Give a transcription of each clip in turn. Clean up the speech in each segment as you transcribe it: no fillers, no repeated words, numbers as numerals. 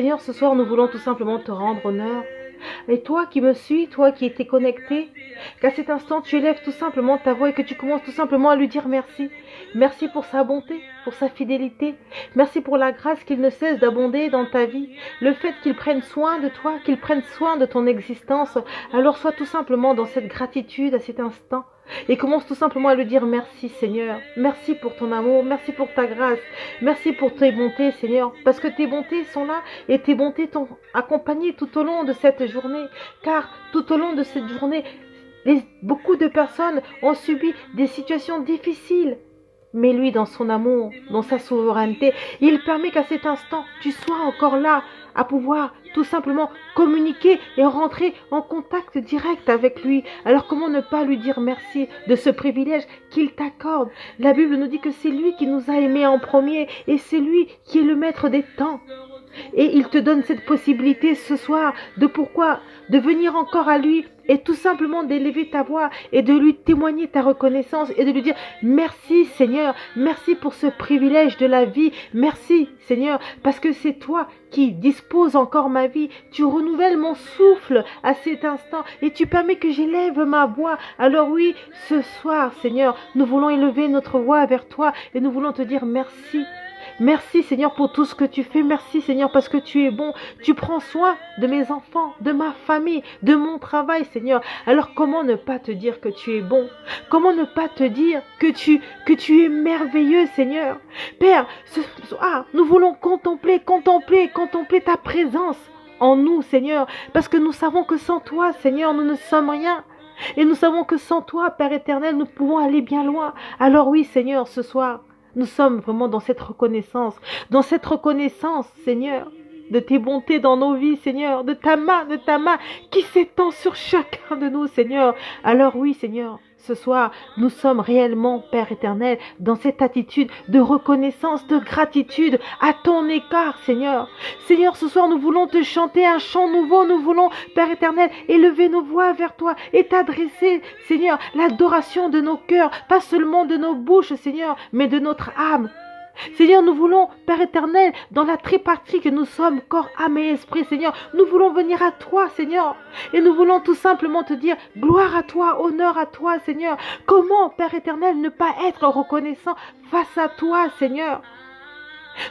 Seigneur, ce soir, nous voulons tout simplement te rendre honneur. Et toi qui me suis, toi qui étais connecté, qu'à cet instant tu élèves tout simplement ta voix et que tu commences tout simplement à lui dire merci. Merci pour sa bonté, pour sa fidélité. Merci pour la grâce qu'il ne cesse d'abonder dans ta vie. Le fait qu'il prenne soin de toi, qu'il prenne soin de ton existence. Alors sois tout simplement dans cette gratitude à cet instant. Et commence tout simplement à lui dire merci Seigneur, merci pour ton amour, merci pour ta grâce, merci pour tes bontés Seigneur, parce que tes bontés sont là et tes bontés t'ont accompagné tout au long de cette journée, car tout au long de cette journée, beaucoup de personnes ont subi des situations difficiles. Mais lui, dans son amour, dans sa souveraineté, il permet qu'à cet instant, tu sois encore là, à pouvoir tout simplement communiquer et rentrer en contact direct avec lui. Alors comment ne pas lui dire merci de ce privilège qu'il t'accorde? La Bible nous dit que c'est lui qui nous a aimés en premier et c'est lui qui est le maître des temps. Et il te donne cette possibilité ce soir de venir encore à lui et tout simplement d'élever ta voix et de lui témoigner ta reconnaissance et de lui dire merci Seigneur, merci pour ce privilège de la vie, merci Seigneur, parce que c'est toi qui disposes encore ma vie, tu renouvelles mon souffle à cet instant et tu permets que j'élève ma voix. Alors oui, ce soir Seigneur, nous voulons élever notre voix vers toi et nous voulons te dire merci. Merci Seigneur pour tout ce que tu fais. Merci Seigneur parce que tu es bon. Tu prends soin de mes enfants, de ma famille, de mon travail Seigneur. Alors comment ne pas te dire que tu es bon? Comment ne pas te dire que tu es merveilleux Seigneur? Père, ce soir, nous voulons contempler ta présence en nous Seigneur. Parce que nous savons que sans toi Seigneur, nous ne sommes rien. Et nous savons que sans toi Père éternel, nous pouvons aller bien loin. Alors oui Seigneur, ce soir, nous sommes vraiment dans cette reconnaissance, Seigneur, de tes bontés dans nos vies, Seigneur, de ta main qui s'étend sur chacun de nous, Seigneur. Alors oui, Seigneur, ce soir, nous sommes réellement, Père éternel, dans cette attitude de reconnaissance, de gratitude à ton égard, Seigneur. Seigneur, ce soir, nous voulons te chanter un chant nouveau. Nous voulons, Père éternel, élever nos voix vers toi et t'adresser, Seigneur, l'adoration de nos cœurs, pas seulement de nos bouches, Seigneur, mais de notre âme. Seigneur, nous voulons, Père éternel, dans la tripartie que nous sommes, corps, âme et esprit, Seigneur, nous voulons venir à toi, Seigneur, et nous voulons tout simplement te dire, gloire à toi, honneur à toi, Seigneur. Comment, Père éternel, ne pas être reconnaissant face à toi, Seigneur?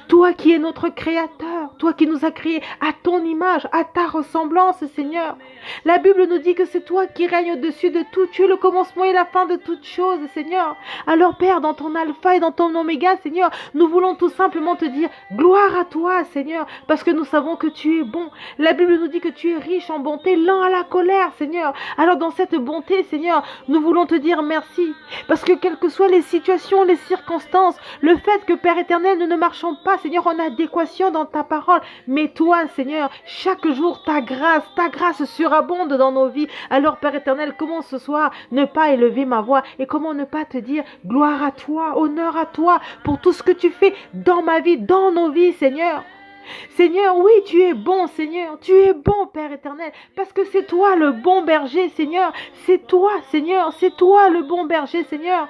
Toi qui es notre créateur, toi qui nous as créés à ton image, à ta ressemblance, Seigneur. La Bible nous dit que c'est toi qui règnes au-dessus de tout. Tu es le commencement et la fin de toutes choses, Seigneur. Alors, Père, dans ton alpha et dans ton oméga, Seigneur, nous voulons tout simplement te dire gloire à toi, Seigneur, parce que nous savons que tu es bon. La Bible nous dit que tu es riche en bonté, lent à la colère, Seigneur. Alors, dans cette bonté, Seigneur, nous voulons te dire merci, parce que quelles que soient les situations, les circonstances, le fait que, Père éternel, nous ne marchons pas, Seigneur, en adéquation dans ta parole. Mais toi, Seigneur, chaque jour, ta grâce surabonde dans nos vies. Alors, Père éternel, comment ce soir ne pas élever ma voix et comment ne pas te dire gloire à toi, honneur à toi pour tout ce que tu fais dans ma vie, dans nos vies, Seigneur. Seigneur, oui, tu es bon, Seigneur. Tu es bon, Père éternel, parce que c'est toi le bon berger, Seigneur. C'est toi, Seigneur. C'est toi le bon berger, Seigneur.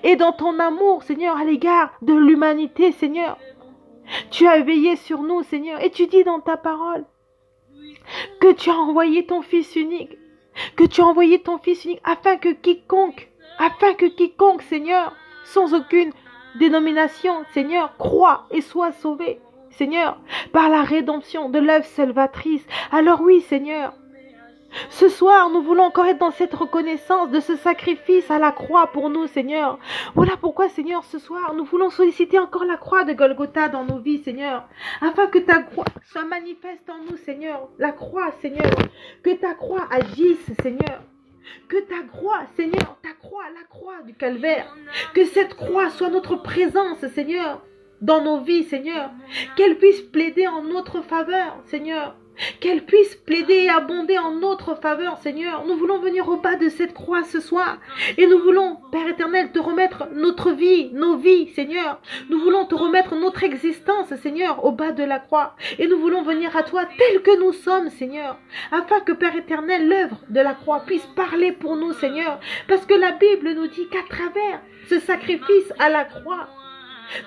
Et dans ton amour, Seigneur, à l'égard de l'humanité, Seigneur, tu as veillé sur nous, Seigneur, et tu dis dans ta parole que tu as envoyé ton Fils unique, afin que quiconque, Seigneur, sans aucune dénomination, Seigneur, croit et soit sauvé, Seigneur, par la rédemption de l'œuvre salvatrice. Alors oui, Seigneur, ce soir, nous voulons encore être dans cette reconnaissance de ce sacrifice à la croix pour nous, Seigneur. Voilà pourquoi, Seigneur, ce soir, nous voulons solliciter encore la croix de Golgotha dans nos vies, Seigneur, afin que ta croix soit manifeste en nous, Seigneur. La croix, Seigneur, que ta croix agisse, Seigneur. Que ta croix, Seigneur, la croix du calvaire, que cette croix soit notre présence, Seigneur, dans nos vies, Seigneur. Qu'elle puisse plaider en notre faveur, Seigneur. Qu'elle puisse plaider et abonder en notre faveur, Seigneur. Nous voulons venir au bas de cette croix ce soir. Et nous voulons, Père éternel, te remettre notre vie, nos vies, Seigneur. Nous voulons te remettre notre existence, Seigneur, au bas de la croix. Et nous voulons venir à toi tels que nous sommes, Seigneur. Afin que, Père éternel, l'œuvre de la croix puisse parler pour nous, Seigneur. Parce que la Bible nous dit qu'à travers ce sacrifice à la croix,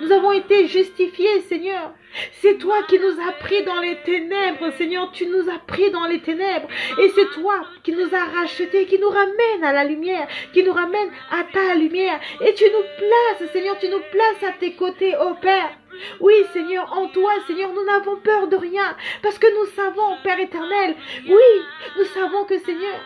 Nous avons été justifiés, Seigneur. C'est toi qui nous as pris dans les ténèbres, Seigneur. Tu nous as pris dans les ténèbres. Et c'est toi qui nous as rachetés, qui nous ramène à la lumière, qui nous ramène à ta lumière. Et tu nous places, Seigneur, tu nous places à tes côtés, ô Père. Oui, Seigneur, en toi, Seigneur, nous n'avons peur de rien. Parce que nous savons, Père éternel, oui, nous savons que, Seigneur,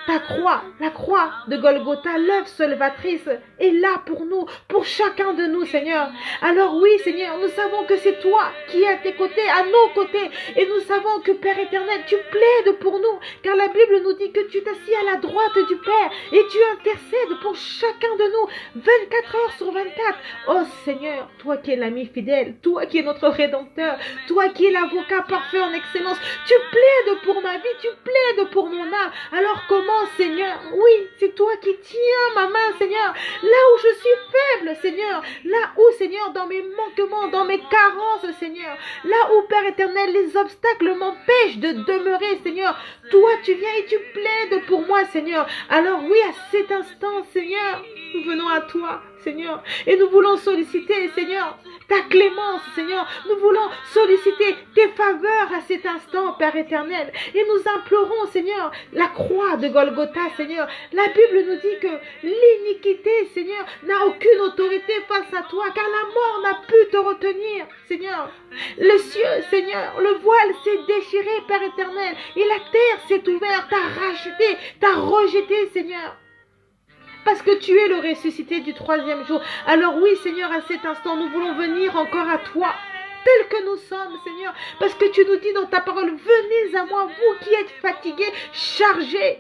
ta croix, la croix de Golgotha, l'œuvre salvatrice, est là pour nous, pour chacun de nous, Seigneur. Alors oui, Seigneur, nous savons que c'est toi qui es à tes côtés, à nos côtés. Et nous savons que, Père éternel, tu plaides pour nous. Car la Bible nous dit que tu t'assis à la droite du Père et tu intercèdes pour chacun de nous, 24 heures sur 24. Oh Seigneur, toi qui es l'ami fidèle, toi qui es notre Rédempteur, toi qui es l'avocat parfait en excellence, tu plaides pour ma vie, tu plaides pour mon âme. Alors comment, Seigneur, oui, c'est toi qui tiens ma main, Seigneur, là où je suis faible, Seigneur, là où, Seigneur, dans mes manquements, dans mes carences, Seigneur, là où, Père éternel, les obstacles m'empêchent de demeurer, Seigneur, toi, tu viens et tu plaides pour moi, Seigneur. Alors oui, à cet instant, Seigneur, nous venons à toi, Seigneur, et nous voulons solliciter, Seigneur, ta clémence, Seigneur. Nous voulons solliciter tes faveurs à cet instant, Père éternel. Et nous implorons, Seigneur, la croix de Golgotha, Seigneur. La Bible nous dit que l'iniquité, Seigneur, n'a aucune autorité face à toi, car la mort n'a pu te retenir, Seigneur. Le ciel, Seigneur, le voile s'est déchiré, Père éternel, et la terre s'est ouverte, t'a racheté, t'a rejeté, Seigneur. Parce que tu es le ressuscité du troisième jour. Alors oui, Seigneur, à cet instant, nous voulons venir encore à toi, tels que nous sommes, Seigneur. Parce que tu nous dis dans ta parole, venez à moi, vous qui êtes fatigués, chargés.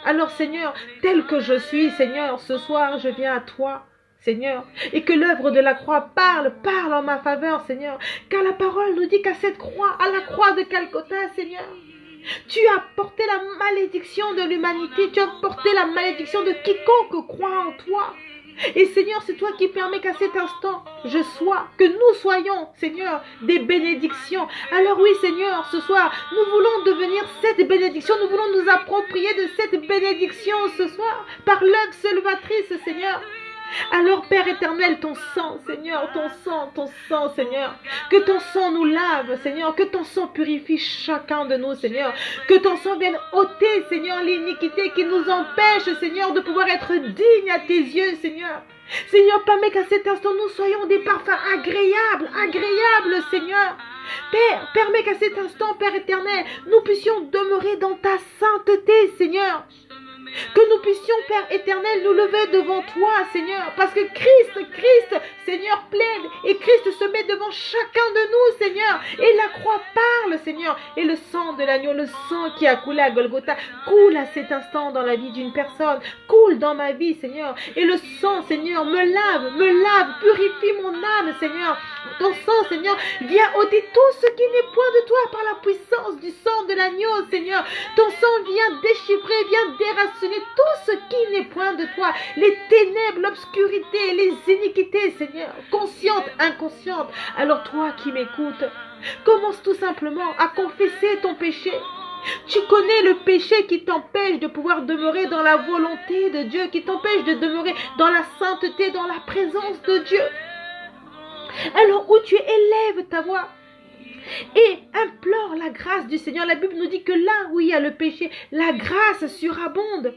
Alors, Seigneur, tel que je suis, Seigneur, ce soir, je viens à toi, Seigneur. Et que l'œuvre de la croix parle en ma faveur, Seigneur. Car la parole nous dit qu'à cette croix, à la croix de Golgotha, Seigneur, tu as porté la malédiction de l'humanité, tu as porté la malédiction de quiconque croit en toi. Et Seigneur, c'est toi qui permets qu'à cet instant, que nous soyons, Seigneur, des bénédictions. Alors oui, Seigneur, ce soir, nous voulons devenir cette bénédiction, nous voulons nous approprier de cette bénédiction ce soir, par l'œuvre salvatrice, Seigneur. Alors, Père éternel, ton sang, Seigneur, ton sang, Seigneur, que ton sang nous lave, Seigneur, que ton sang purifie chacun de nous, Seigneur, que ton sang vienne ôter, Seigneur, l'iniquité qui nous empêche, Seigneur, de pouvoir être dignes à tes yeux, Seigneur. Seigneur, permets qu'à cet instant, nous soyons des parfums agréables, Seigneur. Père, permets qu'à cet instant, Père éternel, nous puissions demeurer dans ta sainteté, Seigneur. Que nous puissions, Père éternel, nous lever devant toi, Seigneur. Parce que Christ, Seigneur, plaide. Et Christ se met devant chacun de nous, Seigneur. Et la croix parle, Seigneur. Et le sang de l'agneau, le sang qui a coulé à Golgotha, coule à cet instant dans la vie d'une personne. Coule dans ma vie, Seigneur. Et le sang, Seigneur, me lave, purifie mon âme, Seigneur. Ton sang, Seigneur, vient ôter tout ce qui n'est point de toi par la puissance du sang de l'agneau, Seigneur. Ton sang vient déchiffrer, vient déraciner tout ce qui n'est point de toi. Les ténèbres, l'obscurité, les iniquités, Seigneur, conscientes, inconscientes. Alors toi qui m'écoutes, commence tout simplement à confesser ton péché. Tu connais le péché qui t'empêche de pouvoir demeurer dans la volonté de Dieu, qui t'empêche de demeurer dans la sainteté, dans la présence de Dieu. Alors où tu élèves ta voix et implore la grâce du Seigneur. La Bible nous dit que là où il y a le péché, la grâce surabonde.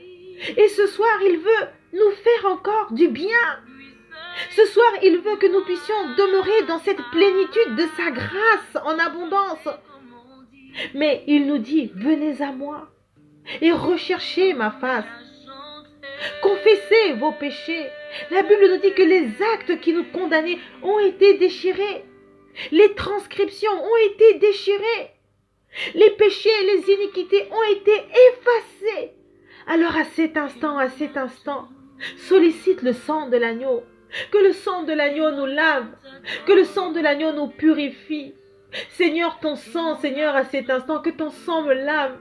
Et ce soir, il veut nous faire encore du bien. Ce soir, il veut que nous puissions demeurer dans cette plénitude de sa grâce en abondance. Mais il nous dit, venez à moi et recherchez ma face. Confessez vos péchés. La Bible nous dit que les actes qui nous condamnaient ont été déchirés. Les transcriptions ont été déchirées. Les péchés et les iniquités ont été effacés. Alors à cet instant, sollicite le sang de l'agneau. Que le sang de l'agneau nous lave. Que le sang de l'agneau nous purifie. Seigneur, ton sang, Seigneur, à cet instant, que ton sang me lave.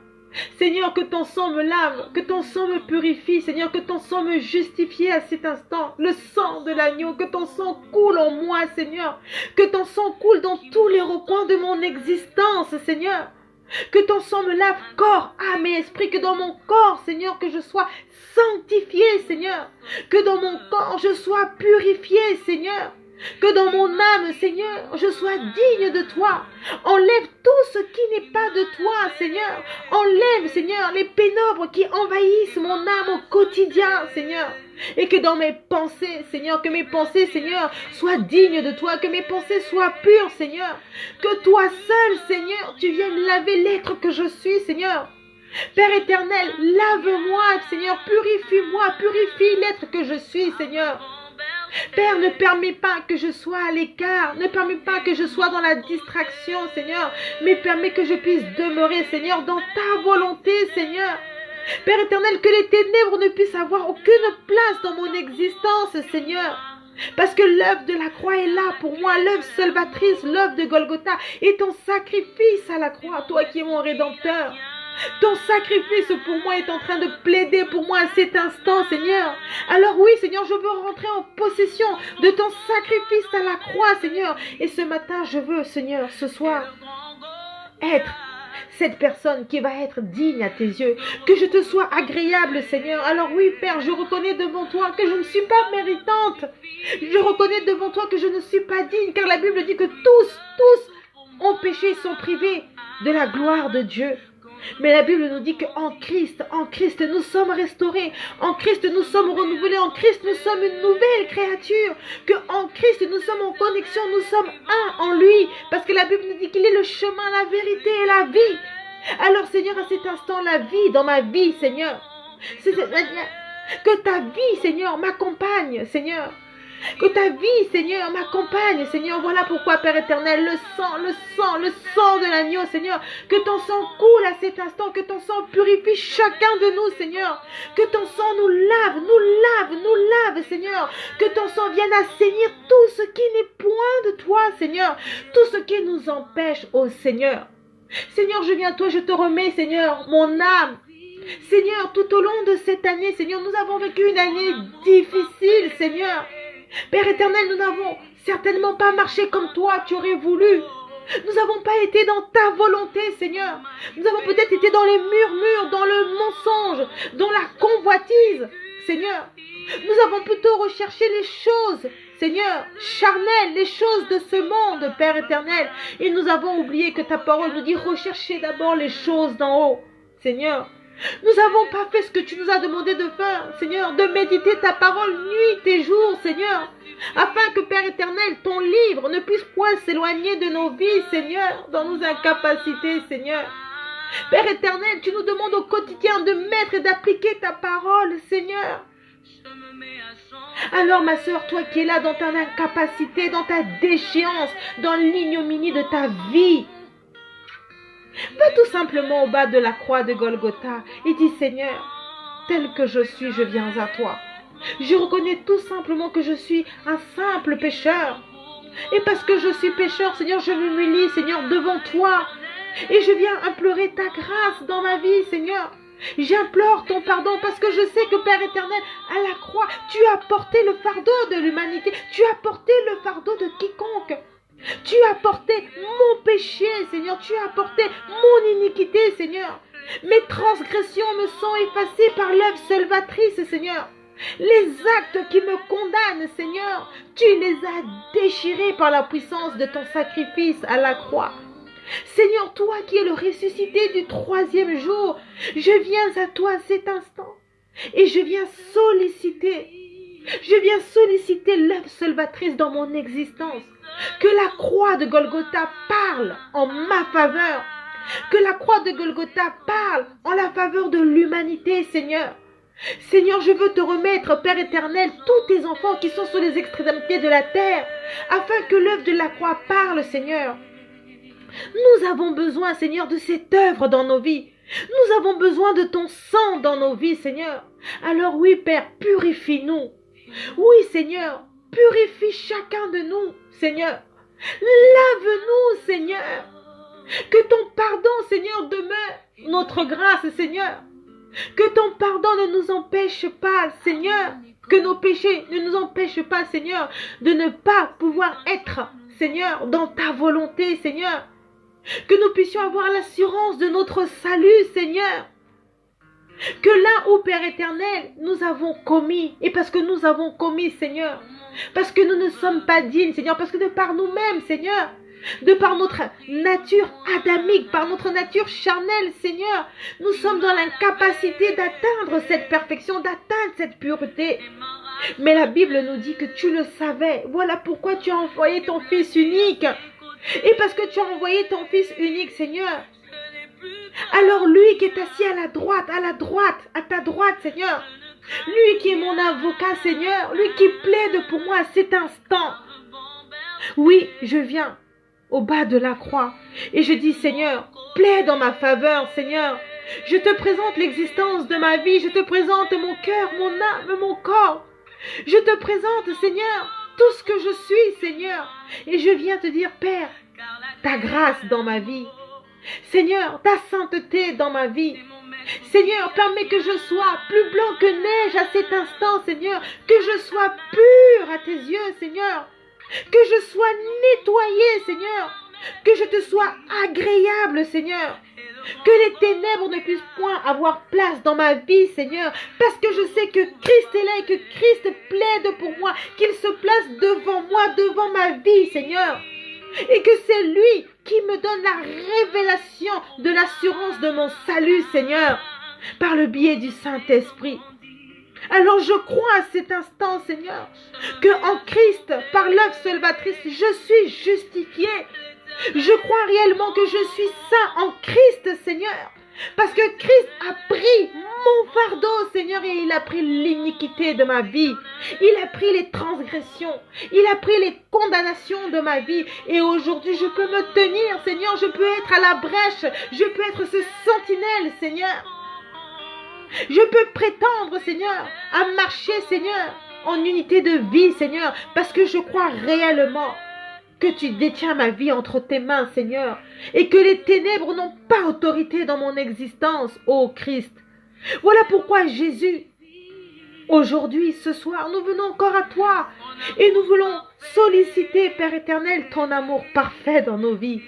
Seigneur, que ton sang me lave, que ton sang me purifie, Seigneur, que ton sang me justifie à cet instant. Le sang de l'agneau, que ton sang coule en moi, Seigneur. Que ton sang coule dans tous les recoins de mon existence, Seigneur. Que ton sang me lave corps, âme et esprit, que dans mon corps, Seigneur, que je sois sanctifié, Seigneur. Que dans mon corps, je sois purifié, Seigneur. Que dans mon âme, Seigneur, je sois digne de toi. Enlève tout ce qui n'est pas de toi, Seigneur. Enlève, Seigneur, les pénombres qui envahissent mon âme au quotidien, Seigneur. Et que dans mes pensées, Seigneur, que mes pensées, Seigneur, soient dignes de toi. Que mes pensées soient pures, Seigneur. Que toi seul, Seigneur, tu viennes laver l'être que je suis, Seigneur. Père éternel, lave-moi, Seigneur. Purifie-moi, purifie l'être que je suis, Seigneur. Père, ne permets pas que je sois à l'écart, ne permets pas que je sois dans la distraction, Seigneur, mais permets que je puisse demeurer, Seigneur, dans ta volonté, Seigneur. Père éternel, que les ténèbres ne puissent avoir aucune place dans mon existence, Seigneur. Parce que l'œuvre de la croix est là pour moi, l'œuvre salvatrice, l'œuvre de Golgotha, et ton sacrifice à la croix, toi qui es mon Rédempteur. Ton sacrifice pour moi est en train de plaider pour moi à cet instant, Seigneur. Alors oui, Seigneur, je veux rentrer en possession de ton sacrifice à la croix, Seigneur. Et ce matin, je veux, Seigneur, ce soir, être cette personne qui va être digne à tes yeux. Que je te sois agréable, Seigneur. Alors oui, Père, je reconnais devant toi que je ne suis pas méritante. Je reconnais devant toi que je ne suis pas digne, car la Bible dit que tous ont péché et sont privés de la gloire de Dieu. Mais la Bible nous dit qu'en Christ, nous sommes restaurés. En Christ, nous sommes renouvelés. En Christ, nous sommes une nouvelle créature. Qu'en Christ, nous sommes en connexion. Nous sommes un en lui. Parce que la Bible nous dit qu'il est le chemin, la vérité et la vie. Alors, Seigneur, à cet instant, la vie dans ma vie, Seigneur. C'est cette manière que ta vie, Seigneur, m'accompagne, Seigneur. Que ta vie, Seigneur, m'accompagne, Seigneur. Voilà pourquoi, Père éternel, le sang de l'agneau, Seigneur. Que ton sang coule à cet instant, que ton sang purifie chacun de nous, Seigneur. Que ton sang nous lave, Seigneur. Que ton sang vienne assainir tout ce qui n'est point de toi, Seigneur. Tout ce qui nous empêche, ô Seigneur. Seigneur, je viens à toi, je te remets, Seigneur, mon âme. Seigneur, tout au long de cette année, Seigneur, nous avons vécu une année difficile, Seigneur. Père éternel, nous n'avons certainement pas marché comme toi, tu aurais voulu. Nous n'avons pas été dans ta volonté, Seigneur. Nous avons peut-être été dans les murmures, dans le mensonge, dans la convoitise, Seigneur. Nous avons plutôt recherché les choses, Seigneur, charnelles, les choses de ce monde, Père éternel. Et nous avons oublié que ta parole nous dit recherchez d'abord les choses d'en haut, Seigneur. Nous n'avons pas fait ce que tu nous as demandé de faire, Seigneur, de méditer ta parole nuit et jour, Seigneur, afin que, Père éternel, ton livre ne puisse point s'éloigner de nos vies, Seigneur, dans nos incapacités, Seigneur. Père éternel, tu nous demandes au quotidien de mettre et d'appliquer ta parole, Seigneur. Alors, ma sœur, toi qui es là dans ta incapacité, dans ta déchéance, dans l'ignominie de ta vie, va tout simplement au bas de la croix de Golgotha et dis Seigneur, tel que je suis, je viens à toi. Je reconnais tout simplement que je suis un simple pécheur. Et parce que je suis pécheur, Seigneur, je m'humilie, Seigneur, devant toi. Et je viens implorer ta grâce dans ma vie, Seigneur. J'implore ton pardon parce que je sais que, Père éternel, à la croix, tu as porté le fardeau de l'humanité. Tu as porté le fardeau de quiconque. Tu as porté mon péché, Seigneur. Tu as porté mon iniquité, Seigneur. Mes transgressions me sont effacées par l'œuvre salvatrice, Seigneur. Les actes qui me condamnent, Seigneur, tu les as déchirés par la puissance de ton sacrifice à la croix. Seigneur, toi qui es le ressuscité du 3e jour, je viens à toi à cet instant et je viens solliciter l'œuvre salvatrice dans mon existence. Que la croix de Golgotha parle en ma faveur. Que la croix de Golgotha parle en la faveur de l'humanité, Seigneur. Seigneur, je veux te remettre, Père éternel, tous tes enfants qui sont sur les extrémités de la terre, afin que l'œuvre de la croix parle, Seigneur. Nous avons besoin, Seigneur, de cette œuvre dans nos vies. Nous avons besoin de ton sang dans nos vies, Seigneur. Alors oui, Père, purifie-nous. Oui, Seigneur, purifie chacun de nous, Seigneur. Lave-nous, Seigneur. Que ton pardon, Seigneur, demeure notre grâce, Seigneur. Que ton pardon ne nous empêche pas, Seigneur. Que nos péchés ne nous empêchent pas, Seigneur, de ne pas pouvoir être, Seigneur, dans ta volonté, Seigneur. Que nous puissions avoir l'assurance de notre salut, Seigneur. Que là où, Père éternel, nous avons commis, et parce que nous avons commis, Seigneur, Parce que nous ne sommes pas dignes, Seigneur, parce que de par nous-mêmes, Seigneur, de par notre nature adamique, par notre nature charnelle, Seigneur, nous sommes dans l'incapacité d'atteindre cette perfection, d'atteindre cette pureté. Mais la Bible nous dit que tu le savais. Voilà pourquoi tu as envoyé ton Fils unique. Et parce que tu as envoyé ton Fils unique, Seigneur, alors lui qui est assis à ta droite, Seigneur, lui qui est mon avocat, Seigneur, lui qui plaide pour moi à cet instant. Oui, je viens au bas de la croix et je dis, Seigneur, plaide en ma faveur, Seigneur. Je te présente l'existence de ma vie, je te présente mon cœur, mon âme, mon corps. Je te présente, Seigneur, tout ce que je suis, Seigneur. Et je viens te dire, Père, ta grâce dans ma vie. Seigneur, ta sainteté dans ma vie. Seigneur, permets que je sois plus blanc que neige à cet instant, Seigneur. Que je sois pur à tes yeux, Seigneur. Que je sois nettoyé, Seigneur. Que je te sois agréable, Seigneur. Que les ténèbres ne puissent point avoir place dans ma vie, Seigneur. Parce que je sais que Christ est là et que Christ plaide pour moi. Qu'il se place devant moi, devant ma vie, Seigneur. Et que c'est lui qui me donne la révélation de l'assurance de mon salut, Seigneur, par le biais du Saint-Esprit. Alors je crois à cet instant, Seigneur, que en Christ, par l'œuvre salvatrice, je suis justifié. Je crois réellement que je suis saint en Christ, Seigneur. Parce que Christ a pris mon fardeau, Seigneur, et il a pris l'iniquité de ma vie. Il a pris les transgressions. Il a pris les condamnations de ma vie. Et aujourd'hui, je peux me tenir, Seigneur. Je peux être à la brèche. Je peux être ce sentinelle, Seigneur. Je peux prétendre, Seigneur, à marcher, Seigneur, en unité de vie, Seigneur. Parce que je crois réellement que tu détiens ma vie entre tes mains, Seigneur, et que les ténèbres n'ont pas autorité dans mon existence, ô Christ. Voilà pourquoi Jésus, aujourd'hui, ce soir, nous venons encore à toi et nous voulons solliciter, Père éternel, ton amour parfait dans nos vies,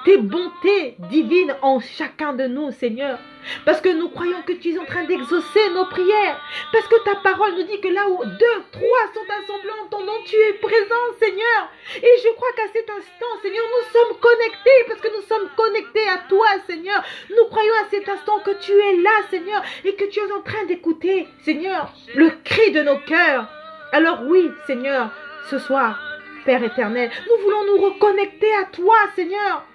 tes bontés divines en chacun de nous, Seigneur. Parce que nous croyons que tu es en train d'exaucer nos prières. Parce que ta parole nous dit que là où 2, 3 sont assemblés en ton nom, tu es présent, Seigneur. Et je crois qu'à cet instant, Seigneur, nous sommes connectés. Parce que nous sommes connectés à toi, Seigneur. Nous croyons à cet instant que tu es là, Seigneur. Et que tu es en train d'écouter, Seigneur, le cri de nos cœurs. Alors oui, Seigneur, ce soir, Père éternel, nous voulons nous reconnecter à toi, Seigneur.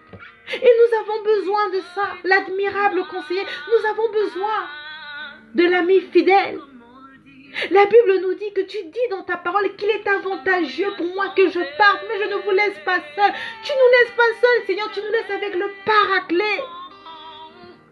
Et nous avons besoin de ça, l'admirable conseiller. Nous avons besoin de l'ami fidèle. La Bible nous dit que tu dis dans ta parole qu'il est avantageux pour moi que je parte, mais je ne vous laisse pas seul. Tu nous laisses pas seul, Seigneur, tu nous laisses avec le Paraclet.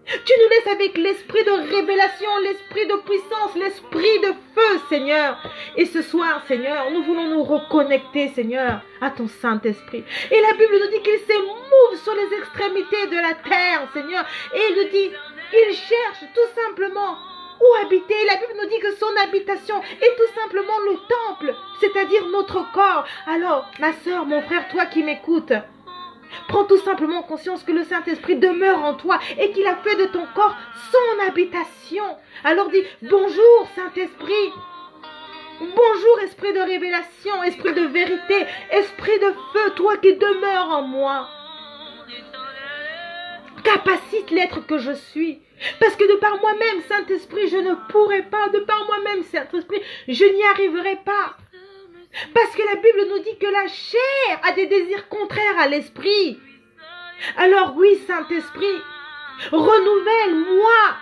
Tu nous laisses avec l'esprit de révélation, l'esprit de puissance, l'esprit de feu, Seigneur. Et ce soir, Seigneur, nous voulons nous reconnecter, Seigneur, à ton Saint-Esprit. Et la Bible nous dit qu'il s'émouve sur les extrémités de la terre, Seigneur. Et il nous dit, il cherche tout simplement où habiter. La Bible nous dit que son habitation est tout simplement le temple, c'est-à-dire notre corps. Alors, ma soeur, mon frère, toi qui m'écoutes, prends tout simplement conscience que le Saint-Esprit demeure en toi et qu'il a fait de ton corps son habitation. Alors dis, bonjour Saint-Esprit. Bonjour esprit de révélation, esprit de vérité, esprit de feu, toi qui demeures en moi. Capacite l'être que je suis. Parce que de par moi-même, Saint-Esprit, je ne pourrai pas. De par moi-même, Saint-Esprit, je n'y arriverai pas. Parce que la Bible nous dit que la chair a des désirs contraires à l'esprit. Alors oui, Saint-Esprit, renouvelle-moi.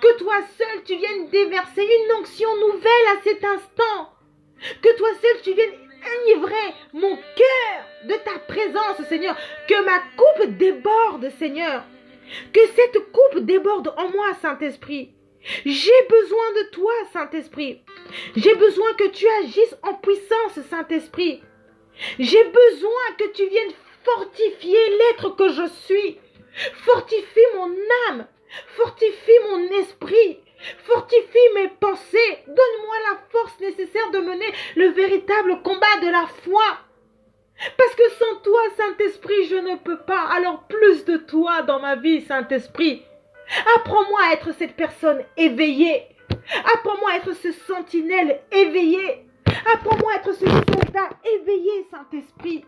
Que toi seul, tu viennes déverser une onction nouvelle à cet instant. Que toi seul, tu viennes enivrer mon cœur de ta présence, Seigneur. Que ma coupe déborde, Seigneur. Que cette coupe déborde en moi, Saint-Esprit. J'ai besoin de toi, Saint-Esprit. J'ai besoin que tu agisses en puissance, Saint-Esprit. J'ai besoin que tu viennes fortifier l'être que je suis. Fortifie mon âme. Fortifie mon esprit. Fortifie mes pensées. Donne-moi la force nécessaire de mener le véritable combat de la foi. Parce que sans toi, Saint-Esprit, je ne peux pas. Alors plus de toi dans ma vie, Saint-Esprit. Apprends-moi à être cette personne éveillée. Apprends-moi à être ce sentinelle éveillé. Apprends-moi à être ce soldat éveillé, Saint-Esprit.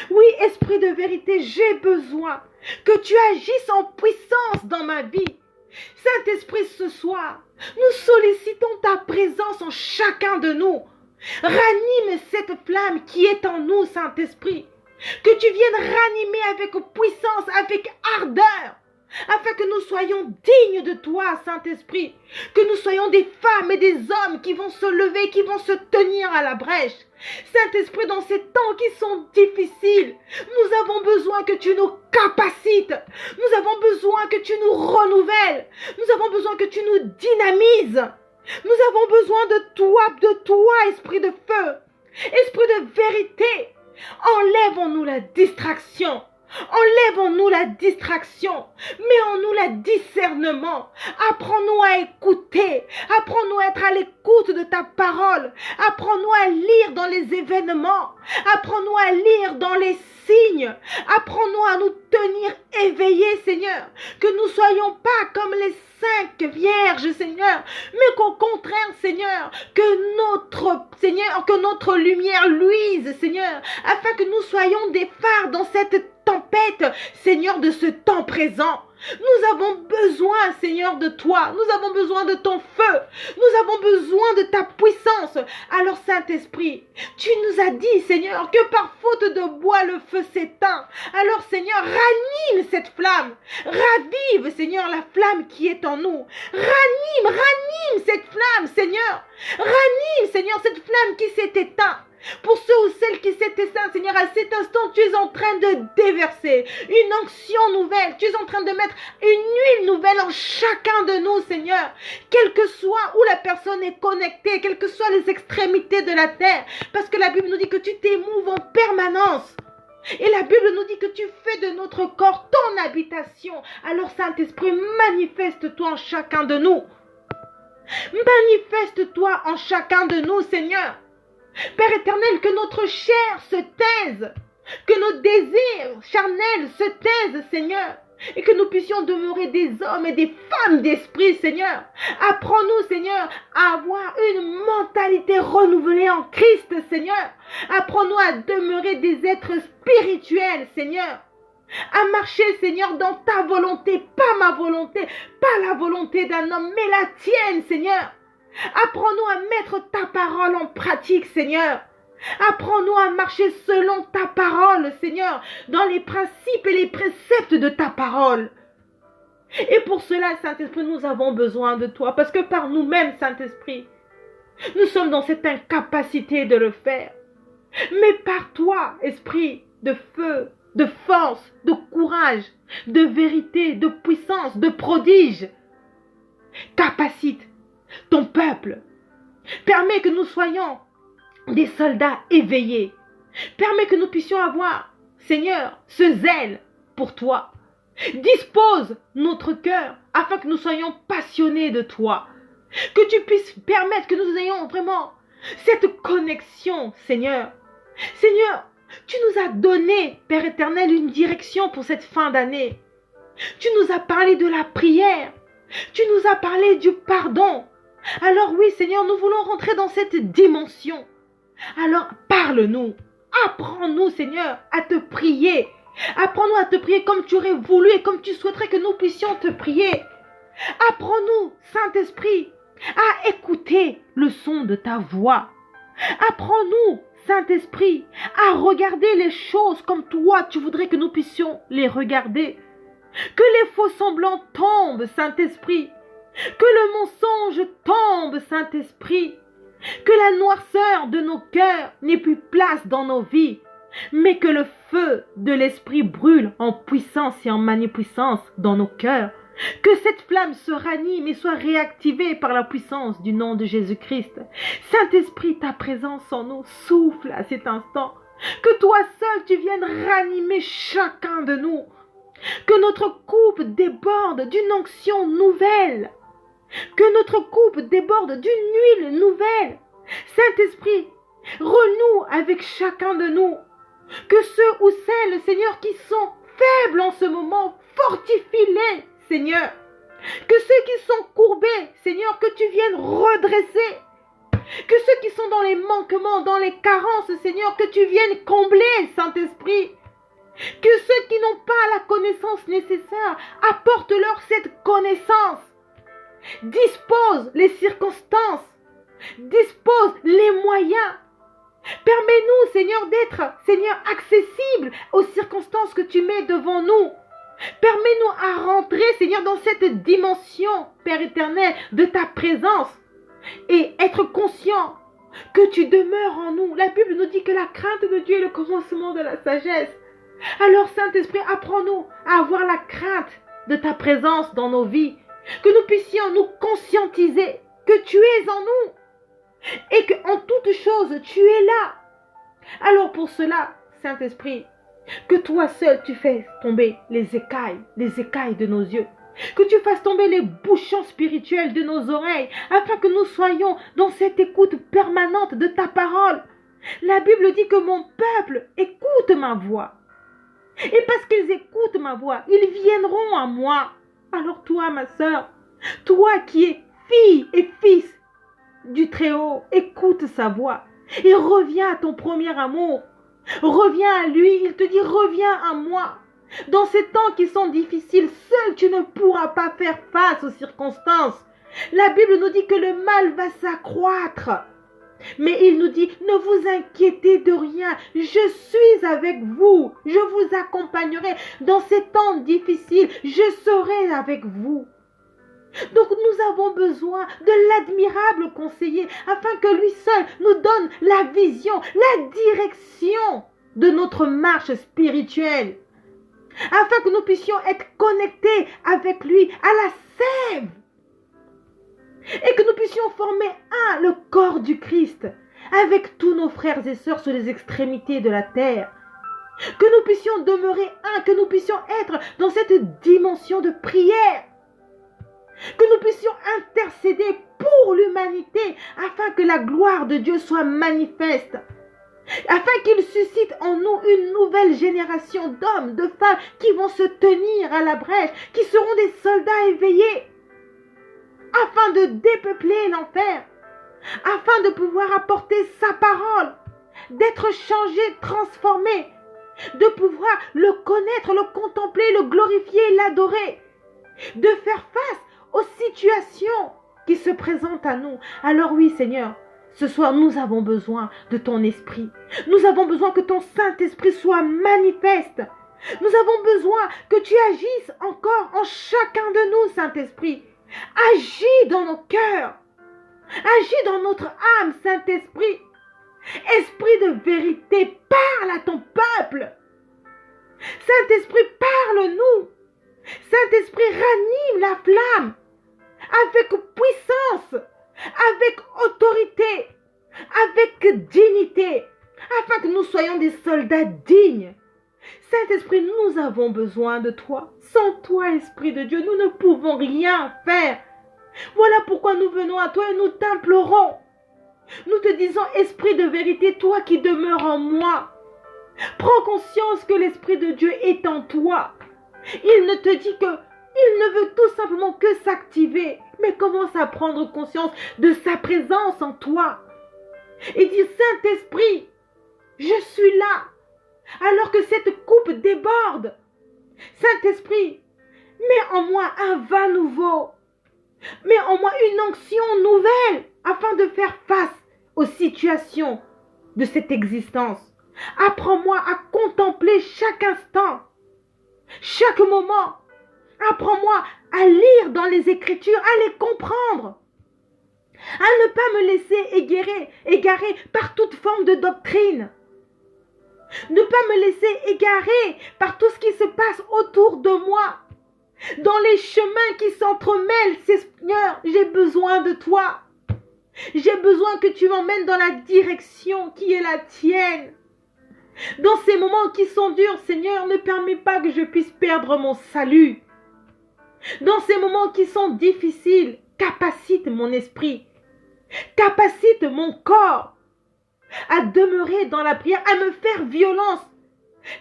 Oui, Esprit de vérité, j'ai besoin que tu agisses en puissance dans ma vie. Saint-Esprit, ce soir, nous sollicitons ta présence en chacun de nous. Ranime cette flamme qui est en nous, Saint-Esprit. Que tu viennes ranimer avec puissance, avec ardeur, afin que nous soyons dignes de toi, Saint-Esprit. Que nous soyons des femmes et des hommes qui vont se lever, qui vont se tenir à la brèche. Saint-Esprit, dans ces temps qui sont difficiles, nous avons besoin que tu nous capacites. Nous avons besoin que tu nous renouvelles. Nous avons besoin que tu nous dynamises. Nous avons besoin de toi, Esprit de feu, Esprit de vérité. Enlève-nous la distraction. Enlève-nous la distraction. Mets-en-nous le discernement. Apprends-nous à écouter. Apprends-nous à être à l'écoute de ta parole. Apprends-nous à lire dans les événements. Apprends-nous à lire dans les signes. Apprends-nous à nous tenir éveillés, Seigneur. Que nous ne soyons pas comme les 5 vierges, Seigneur, mais qu'au contraire, Seigneur, que notre lumière luise, Seigneur, afin que nous soyons des phares dans cette tempête, Seigneur, de ce temps présent. Nous avons besoin, Seigneur, de toi. Nous avons besoin de ton feu. Nous avons besoin de ta puissance. Alors, Saint-Esprit, tu nous as dit, Seigneur, que par faute de bois, le feu s'éteint. Alors, Seigneur, ranime cette flamme. Ravive, Seigneur, la flamme qui est en nous. Ranime cette flamme, Seigneur. Ranime, Seigneur, cette flamme qui s'est éteinte. Pour ceux ou celles qui s'est éteint, Seigneur, à cet instant, tu es en train de déverser une onction nouvelle. Tu es en train de mettre une huile nouvelle en chacun de nous, Seigneur. Quel que soit où la personne est connectée, quelles que soient les extrémités de la terre. Parce que la Bible nous dit que tu t'émouves en permanence. Et la Bible nous dit que tu fais de notre corps ton habitation. Alors, Saint-Esprit, manifeste-toi en chacun de nous. Manifeste-toi en chacun de nous, Seigneur. Père éternel, que notre chair se taise, que nos désirs charnels se taisent, Seigneur, et que nous puissions demeurer des hommes et des femmes d'esprit, Seigneur. Apprends-nous, Seigneur, à avoir une mentalité renouvelée en Christ, Seigneur. Apprends-nous à demeurer des êtres spirituels, Seigneur. À marcher, Seigneur, dans ta volonté, pas ma volonté, pas la volonté d'un homme, mais la tienne, Seigneur. Apprends-nous à mettre ta parole en pratique, Seigneur. Apprends-nous à marcher selon ta parole, Seigneur, dans les principes et les préceptes de ta parole. Et pour cela, Saint-Esprit, nous avons besoin de toi, parce que par nous-mêmes, Saint-Esprit, nous sommes dans cette incapacité de le faire. Mais par toi, Esprit de feu, de force, de courage, de vérité, de puissance, de prodige, capacite ton peuple. Permets que nous soyons des soldats éveillés. Permets que nous puissions avoir, Seigneur, ce zèle pour toi. Dispose notre cœur afin que nous soyons passionnés de toi. Que tu puisses permettre que nous ayons vraiment cette connexion, Seigneur. Seigneur, tu nous as donné, Père éternel, une direction pour cette fin d'année. Tu nous as parlé de la prière. Tu nous as parlé du pardon. Alors oui, Seigneur, nous voulons rentrer dans cette dimension. Alors parle-nous. Apprends-nous, Seigneur, à te prier. Apprends-nous à te prier comme tu aurais voulu et comme tu souhaiterais que nous puissions te prier. Apprends-nous, Saint-Esprit, à écouter le son de ta voix. Apprends-nous, Saint-Esprit, à regarder les choses comme toi tu voudrais que nous puissions les regarder. Que les faux semblants tombent, Saint-Esprit. Que le mensonge tombe, Saint-Esprit. Que la noirceur de nos cœurs n'ait plus place dans nos vies, mais que le feu de l'Esprit brûle en puissance et en magnificence dans nos cœurs. Que cette flamme se ranime et soit réactivée par la puissance du nom de Jésus-Christ. Saint-Esprit, ta présence en nous souffle à cet instant. Que toi seul tu viennes ranimer chacun de nous. Que notre coupe déborde d'une onction nouvelle. Que notre coupe déborde d'une huile nouvelle. Saint-Esprit, renoue avec chacun de nous. Que ceux ou celles, Seigneur, qui sont faibles en ce moment, fortifie-les, Seigneur. Que ceux qui sont courbés, Seigneur, que tu viennes redresser. Que ceux qui sont dans les manquements, dans les carences, Seigneur, que tu viennes combler, Saint-Esprit. Que ceux qui n'ont pas la connaissance nécessaire, apporte-leur cette connaissance. Dispose les circonstances. Dispose les moyens. Permets-nous, Seigneur, d'être, Seigneur, accessible aux circonstances que tu mets devant nous. Permets-nous à rentrer, Seigneur, dans cette dimension, Père éternel, de ta présence et être conscient que tu demeures en nous. La Bible nous dit que la crainte de Dieu est le commencement de la sagesse. Alors, Saint-Esprit, apprends-nous à avoir la crainte de ta présence dans nos vies, que nous puissions nous conscientiser que tu es en nous et qu'en toute chose, tu es là. Alors pour cela, Saint-Esprit, que toi seul tu fasses tomber les écailles de nos yeux, que tu fasses tomber les bouchons spirituels de nos oreilles, afin que nous soyons dans cette écoute permanente de ta parole. La Bible dit que mon peuple écoute ma voix. Et parce qu'ils écoutent ma voix, ils viendront à moi. Alors toi, ma sœur, toi qui es fille et fils du Très-Haut, écoute sa voix et reviens à ton premier amour. Reviens à lui, il te dit reviens à moi. Dans ces temps qui sont difficiles, seul tu ne pourras pas faire face aux circonstances. La Bible nous dit que le mal va s'accroître. Mais il nous dit, ne vous inquiétez de rien, je suis avec vous, je vous accompagnerai. Dans ces temps difficiles, je serai avec vous. Donc nous avons besoin de l'admirable conseiller, afin que lui seul nous donne la vision, la direction de notre marche spirituelle. Afin que nous puissions être connectés avec lui à la sève. Et que nous puissions former le corps du Christ, avec tous nos frères et sœurs sur les extrémités de la terre. Que nous puissions demeurer que nous puissions être dans cette dimension de prière. Que nous puissions intercéder pour l'humanité, afin que la gloire de Dieu soit manifeste. Afin qu'il suscite en nous une nouvelle génération d'hommes, de femmes qui vont se tenir à la brèche, qui seront des soldats éveillés. Afin de dépeupler l'enfer, afin de pouvoir apporter sa parole, d'être changé, transformé, de pouvoir le connaître, le contempler, le glorifier, l'adorer, de faire face aux situations qui se présentent à nous. Alors oui, Seigneur, ce soir, nous avons besoin de ton esprit. Nous avons besoin que ton Saint-Esprit soit manifeste. Nous avons besoin que tu agisses encore en chacun de nous, Saint-Esprit. Agis dans nos cœurs. Agis dans notre âme, Saint-Esprit. Esprit de vérité, parle à ton peuple. Saint-Esprit, parle-nous. Saint-Esprit, ranime la flamme avec puissance, avec autorité, avec dignité, afin que nous soyons des soldats dignes. Saint-Esprit, nous avons besoin de toi. Sans toi, Esprit de Dieu, nous ne pouvons rien faire. Voilà pourquoi nous venons à toi et nous t'implorons. Nous te disons, Esprit de vérité, toi qui demeures en moi, prends conscience que l'Esprit de Dieu est en toi. Il ne te dit que, il ne veut tout simplement que s'activer, mais commence à prendre conscience de sa présence en toi. Et dis, Saint-Esprit, je suis là, alors que cette coupe déborde. Saint-Esprit, mets en moi un vin nouveau, mets en moi une onction nouvelle, afin de faire face aux situations de cette existence. Apprends-moi à contempler chaque instant, chaque moment. Apprends-moi à lire dans les Écritures, à les comprendre, à ne pas me laisser égarer par toute forme de doctrine. Ne pas me laisser égarer par tout ce qui se passe autour de moi. Dans les chemins qui s'entremêlent, Seigneur, j'ai besoin de toi. J'ai besoin que tu m'emmènes dans la direction qui est la tienne. Dans ces moments qui sont durs, Seigneur, ne permets pas que je puisse perdre mon salut. Dans ces moments qui sont difficiles, capacite mon esprit, capacite mon corps à demeurer dans la prière, à me faire violence.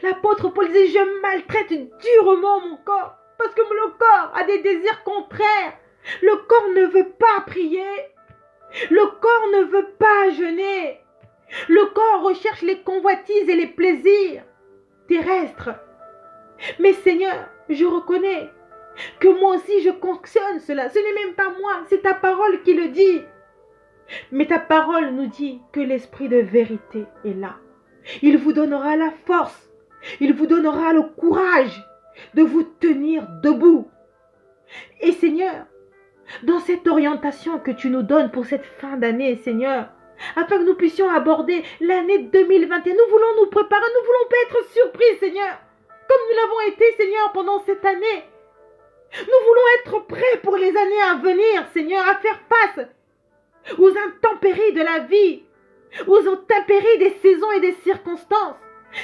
L'apôtre Paul disait, je maltraite durement mon corps, parce que le corps a des désirs contraires. Le corps ne veut pas prier. Le corps ne veut pas jeûner. Le corps recherche les convoitises et les plaisirs terrestres. Mais Seigneur, je reconnais que moi aussi je cautionne cela. Ce n'est même pas moi, c'est ta parole qui le dit. Mais ta parole nous dit que l'esprit de vérité est là. Il vous donnera la force, il vous donnera le courage de vous tenir debout. Et Seigneur, dans cette orientation que tu nous donnes pour cette fin d'année, Seigneur, afin que nous puissions aborder l'année 2021, nous voulons nous préparer, nous ne voulons pas être surpris, Seigneur, comme nous l'avons été, Seigneur, pendant cette année. Nous voulons être prêts pour les années à venir, Seigneur, à faire face aux intempéries de la vie, aux intempéries des saisons et des circonstances.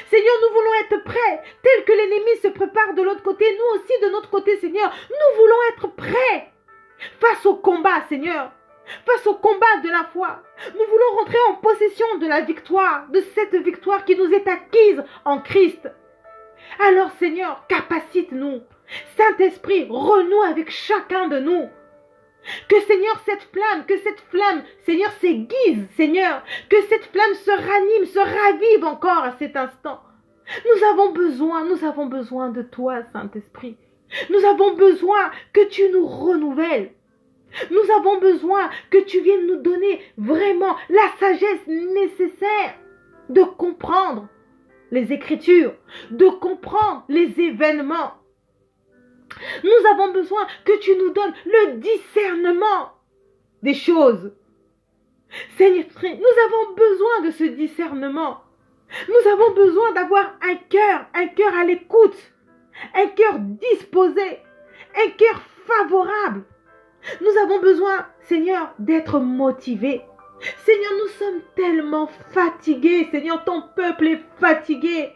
Seigneur, nous voulons être prêts, tel que l'ennemi se prépare de l'autre côté, nous aussi de notre côté, Seigneur, nous voulons être prêts face au combat, Seigneur, face au combat de la foi. Nous voulons rentrer en possession de la victoire, de cette victoire qui nous est acquise en Christ. Alors, Seigneur, capacite-nous. Saint-Esprit, renoue avec chacun de nous. Que Seigneur, cette flamme, Seigneur, s'aiguise, Seigneur. Que cette flamme se ranime, se ravive encore à cet instant. Nous avons besoin de toi, Saint-Esprit. Nous avons besoin que tu nous renouvelles. Nous avons besoin que tu viennes nous donner vraiment la sagesse nécessaire de comprendre les Écritures, de comprendre les événements. Nous avons besoin que tu nous donnes le discernement des choses. Seigneur, nous avons besoin de ce discernement. Nous avons besoin d'avoir un cœur à l'écoute, un cœur disposé, un cœur favorable. Nous avons besoin, Seigneur, d'être motivés. Seigneur, nous sommes tellement fatigués. Seigneur, ton peuple est fatigué.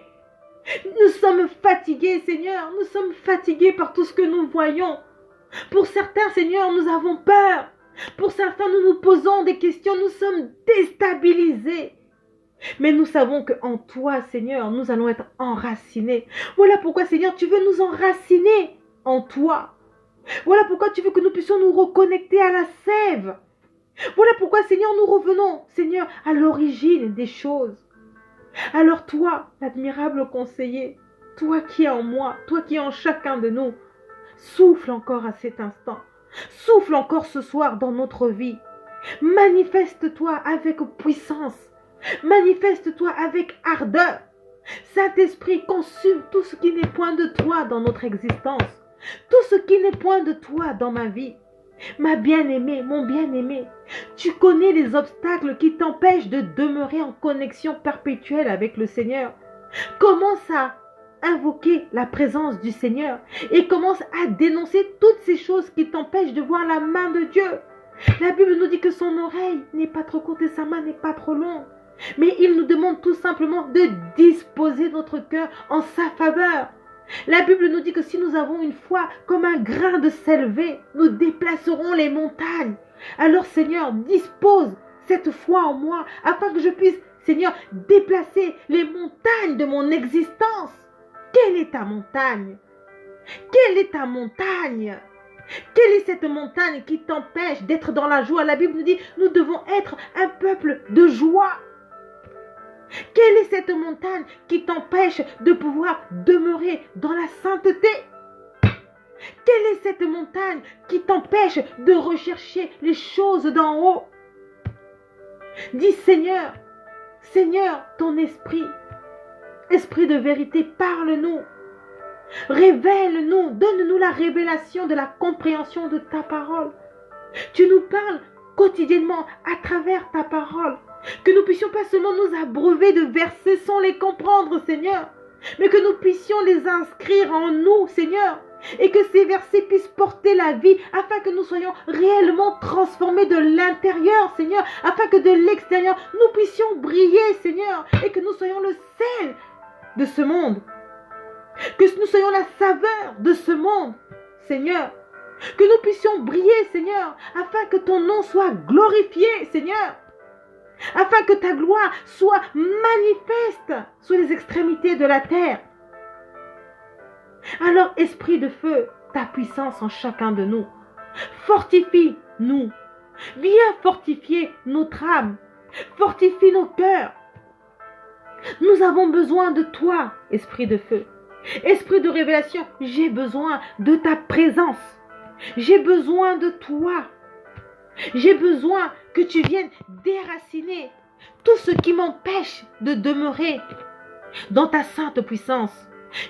Nous sommes fatigués, Seigneur. Nous sommes fatigués par tout ce que nous voyons. Pour certains, Seigneur, nous avons peur. Pour certains, nous nous posons des questions. Nous sommes déstabilisés. Mais nous savons qu'en toi, Seigneur, nous allons être enracinés. Voilà pourquoi, Seigneur, tu veux nous enraciner en toi. Voilà pourquoi tu veux que nous puissions nous reconnecter à la sève. Voilà pourquoi, Seigneur, nous revenons, Seigneur, à l'origine des choses. Alors toi, l'admirable conseiller, toi qui es en moi, toi qui es en chacun de nous, souffle encore à cet instant. Souffle encore ce soir dans notre vie. Manifeste-toi avec puissance. Manifeste-toi avec ardeur. Saint-Esprit, consume tout ce qui n'est point de toi dans notre existence. Tout ce qui n'est point de toi dans ma vie. Ma bien-aimée, mon bien-aimé, tu connais les obstacles qui t'empêchent de demeurer en connexion perpétuelle avec le Seigneur. Commence à invoquer la présence du Seigneur et commence à dénoncer toutes ces choses qui t'empêchent de voir la main de Dieu. La Bible nous dit que son oreille n'est pas trop courte et sa main n'est pas trop longue. Mais il nous demande tout simplement de disposer notre cœur en sa faveur. La Bible nous dit que si nous avons une foi comme un grain de sève, nous déplacerons les montagnes. Alors Seigneur, dispose cette foi en moi afin que je puisse, Seigneur, déplacer les montagnes de mon existence. Quelle est ta montagne? Quelle est ta montagne? Quelle est cette montagne qui t'empêche d'être dans la joie? La Bible nous dit, nous devons être un peuple de joie. Quelle est cette montagne qui t'empêche de pouvoir demeurer dans la sainteté? Quelle est cette montagne qui t'empêche de rechercher les choses d'en haut? Dis Seigneur, Seigneur, ton esprit, esprit de vérité, parle-nous. Révèle-nous, donne-nous la révélation de la compréhension de ta parole. Tu nous parles quotidiennement à travers ta parole. Que nous puissions pas seulement nous abreuver de versets sans les comprendre, Seigneur, mais que nous puissions les inscrire en nous, Seigneur, et que ces versets puissent porter la vie, afin que nous soyons réellement transformés de l'intérieur, Seigneur, afin que de l'extérieur, nous puissions briller, Seigneur, et que nous soyons le sel de ce monde, que nous soyons la saveur de ce monde, Seigneur, que nous puissions briller, Seigneur, afin que ton nom soit glorifié, Seigneur, afin que ta gloire soit manifeste sur les extrémités de la terre. Alors, esprit de feu, ta puissance en chacun de nous. Fortifie-nous. Viens fortifier notre âme. Fortifie nos cœurs. Nous avons besoin de toi, Esprit de feu. Esprit de révélation, j'ai besoin de ta présence. J'ai besoin de toi. J'ai besoin que tu viennes déraciner tout ce qui m'empêche de demeurer dans ta sainte puissance.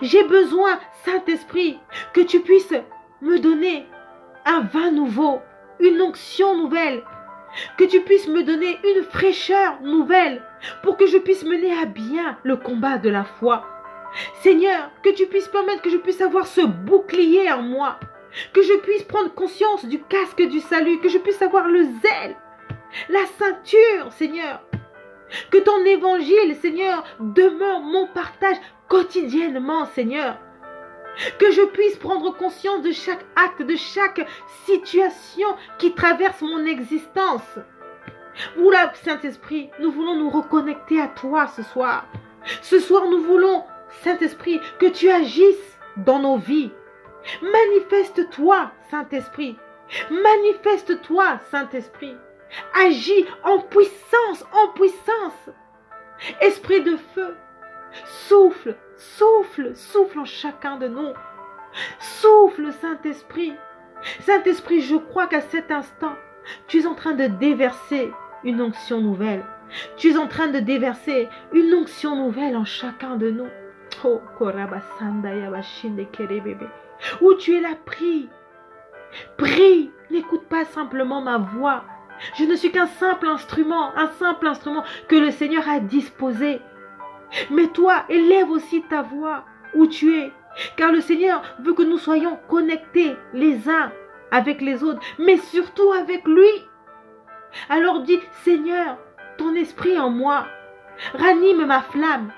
J'ai besoin, Saint-Esprit, que tu puisses me donner un vin nouveau, une onction nouvelle, que tu puisses me donner une fraîcheur nouvelle pour que je puisse mener à bien le combat de la foi. Seigneur, que tu puisses permettre que je puisse avoir ce bouclier en moi, que je puisse prendre conscience du casque du salut, que je puisse avoir le zèle, la ceinture, Seigneur. Que ton évangile, Seigneur, demeure mon partage quotidiennement, Seigneur. Que je puisse prendre conscience de chaque acte, de chaque situation qui traverse mon existence. Voilà, Saint-Esprit, nous voulons nous reconnecter à toi ce soir. Ce soir, nous voulons, Saint-Esprit, que tu agisses dans nos vies. Manifeste-toi, Saint-Esprit. Manifeste-toi, Saint-Esprit. Agis en puissance, en puissance. Esprit de feu, souffle, souffle, souffle en chacun de nous. Souffle, Saint-Esprit. Saint-Esprit, je crois qu'à cet instant, tu es en train de déverser une onction nouvelle. Tu es en train de déverser une onction nouvelle en chacun de nous. Oh, où tu es là, prie. Prie, n'écoute pas simplement ma voix. Je ne suis qu'un simple instrument que le Seigneur a disposé. Mais toi, élève aussi ta voix où tu es. Car le Seigneur veut que nous soyons connectés les uns avec les autres, mais surtout avec lui. Alors dis, Seigneur, ton esprit en moi, ranime ma flamme.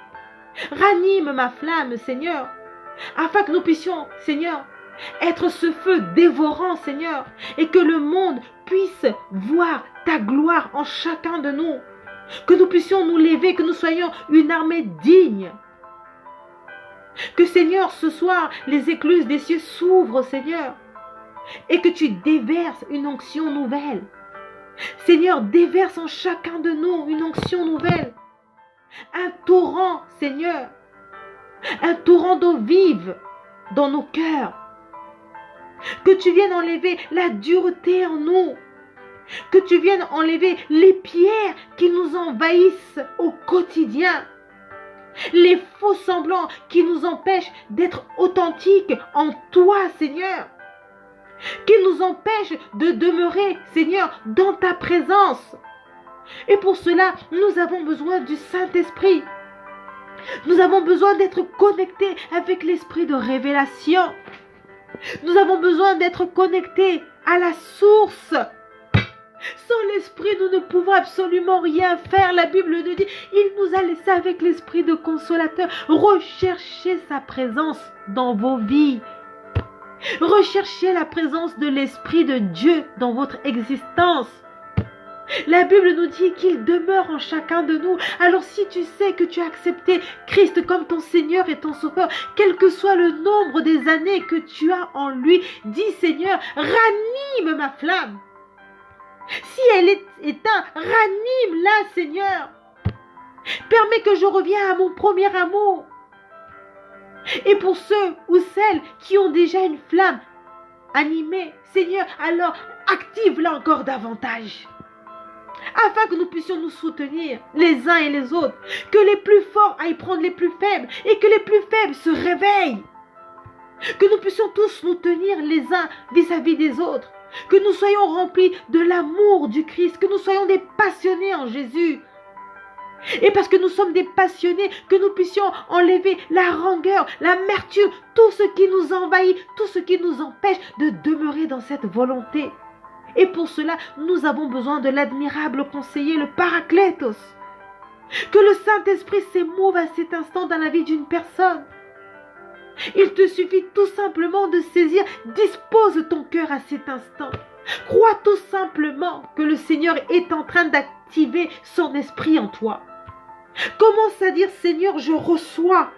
Ranime ma flamme, Seigneur, afin que nous puissions, Seigneur, être ce feu dévorant, Seigneur, et que le monde puisse voir ta gloire en chacun de nous. Que nous puissions nous lever, que nous soyons une armée digne. Que, Seigneur, ce soir, les écluses des cieux s'ouvrent, Seigneur, et que tu déverses une onction nouvelle. Seigneur, déverse en chacun de nous une onction nouvelle. Un torrent, Seigneur, un torrent d'eau vive dans nos cœurs. Que tu viennes enlever la dureté en nous. Que tu viennes enlever les pierres qui nous envahissent au quotidien. Les faux semblants qui nous empêchent d'être authentiques en toi, Seigneur. Qui nous empêchent de demeurer, Seigneur, dans ta présence. Et pour cela, nous avons besoin du Saint-Esprit. Nous avons besoin d'être connectés avec l'esprit de révélation. Nous avons besoin d'être connectés à la source. Sans l'esprit, nous ne pouvons absolument rien faire. La Bible nous dit, il nous a laissé avec l'esprit de consolateur. Recherchez sa présence dans vos vies. Recherchez la présence de l'Esprit de Dieu dans votre existence. La Bible nous dit qu'il demeure en chacun de nous. Alors si tu sais que tu as accepté Christ comme ton Seigneur et ton Sauveur, quel que soit le nombre des années que tu as en lui, dis Seigneur, ranime ma flamme. Si elle est éteinte, ranime-la, Seigneur. Permets que je revienne à mon premier amour. Et pour ceux ou celles qui ont déjà une flamme animée, Seigneur, alors active-la encore davantage. Afin que nous puissions nous soutenir les uns et les autres. Que les plus forts aillent prendre les plus faibles et que les plus faibles se réveillent. Que nous puissions tous nous tenir les uns vis-à-vis des autres. Que nous soyons remplis de l'amour du Christ. Que nous soyons des passionnés en Jésus. Et parce que nous sommes des passionnés, que nous puissions enlever la rancœur, l'amertume, tout ce qui nous envahit, tout ce qui nous empêche de demeurer dans cette volonté. Et pour cela, nous avons besoin de l'admirable conseiller, le Paraclétos. Que le Saint-Esprit s'émouve à cet instant dans la vie d'une personne. Il te suffit tout simplement de saisir, dispose ton cœur à cet instant. Crois tout simplement que le Seigneur est en train d'activer son esprit en toi. Commence à dire, Seigneur, je reçois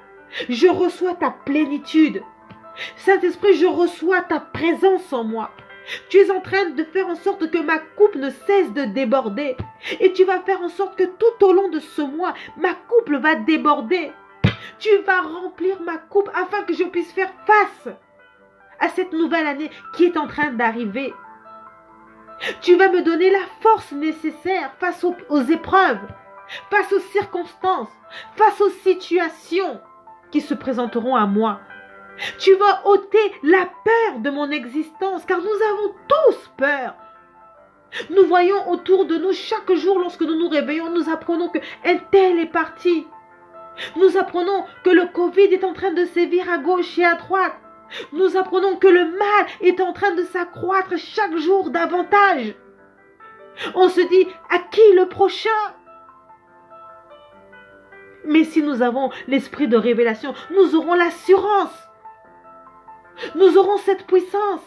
ta plénitude. Saint-Esprit, je reçois ta présence en moi. Tu es en train de faire en sorte que ma coupe ne cesse de déborder. Et tu vas faire en sorte que tout au long de ce mois, ma coupe va déborder. Tu vas remplir ma coupe afin que je puisse faire face à cette nouvelle année qui est en train d'arriver. Tu vas me donner la force nécessaire face aux épreuves, face aux circonstances, face aux situations qui se présenteront à moi. Tu vas ôter la peur de mon existence, car nous avons tous peur. Nous voyons autour de nous chaque jour, lorsque nous nous réveillons, nous apprenons qu'un tel est parti. Nous apprenons que le Covid est en train de sévir à gauche et à droite. Nous apprenons que le mal est en train de s'accroître chaque jour davantage. On se dit, à qui le prochain? Mais si nous avons l'esprit de révélation, nous aurons l'assurance. Nous aurons cette puissance.